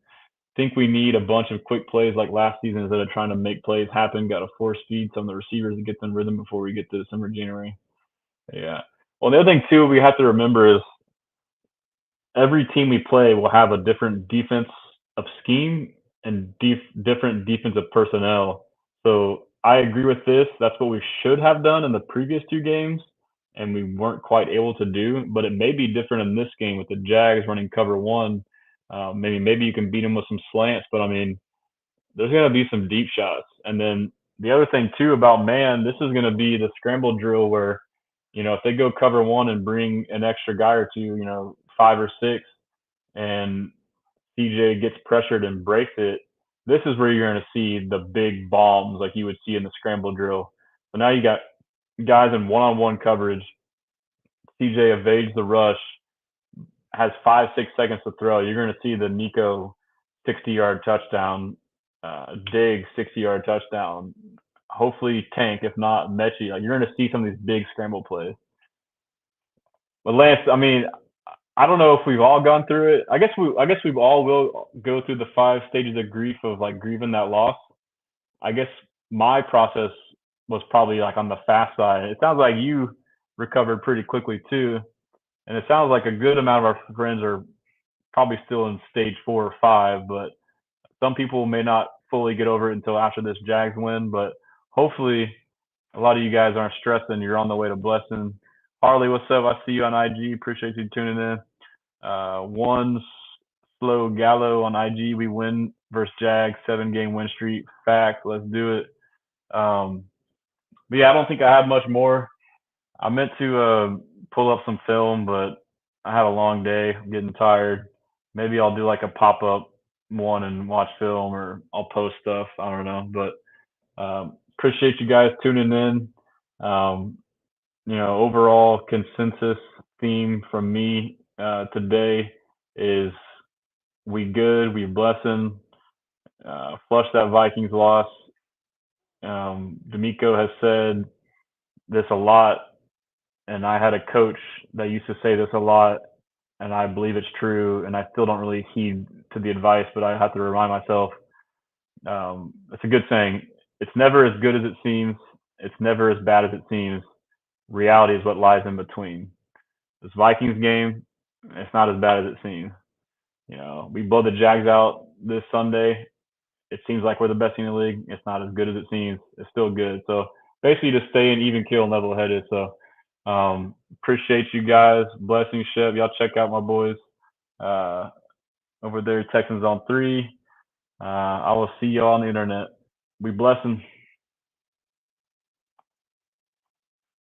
Think we need a bunch of quick plays like last season instead of trying to make plays happen. Got to force feed some of the receivers to get them rhythm before we get to December, January. Yeah. Well, the other thing too we have to remember is every team we play will have a different defense of scheme and different defensive personnel. So I agree with this. That's what we should have done in the previous 2 games, and we weren't quite able to do. But it may be different in this game with the Jags running cover one. Maybe you can beat them with some slants, but I mean, there's going to be some deep shots. And then the other thing too about man, this is going to be the scramble drill where, if they go cover one and bring an extra guy or two, 5 or 6, and CJ gets pressured and breaks it, this is where you're going to see the big bombs like you would see in the scramble drill. So now you got guys in one-on-one coverage. CJ evades the rush, has 5-6 seconds to throw. You're going to see the Nico 60-yard touchdown, Dig 60-yard touchdown. Hopefully Tank, if not Mechie. Like you're going to see some of these big scramble plays. But Lance, I mean, I don't know if we've all gone through it. I guess we've all will go through the 5 stages of grief of like grieving that loss. I guess my process was probably like on the fast side. It sounds like you recovered pretty quickly too, and it sounds like a good amount of our friends are probably still in stage 4 or 5. But some people may not fully get over it until after this Jags win. But hopefully, a lot of you guys aren't stressing. You're on the way to Blessan. Harley, what's up? I see you on IG. Appreciate you tuning in. One slow Gallo on IG. We win versus Jags, 7-game win streak. Fact. Let's do it. But yeah, I don't think I have much more. I meant to pull up some film, but I had a long day. I'm getting tired. Maybe I'll do like a pop up one and watch film, or I'll post stuff. I don't know. But appreciate you guys tuning in. Overall consensus theme from me today is we good, we blessing, flush that Vikings loss. D'Amico has said this a lot, and I had a coach that used to say this a lot, and I believe it's true, and I still don't really heed to the advice, but I have to remind myself. It's a good saying. It's never as good as it seems. It's never as bad as it seems. Reality is what lies in between. This Vikings game, it's not as bad as it seems. We blow the Jags out this Sunday. It seems like we're the best team in the league. It's not as good as it seems. It's still good. So basically, just stay in even keel and level headed. So appreciate you guys. Blessing, Shep. Y'all check out my boys over there, Texans on 3. I will see y'all on the internet. We blessing.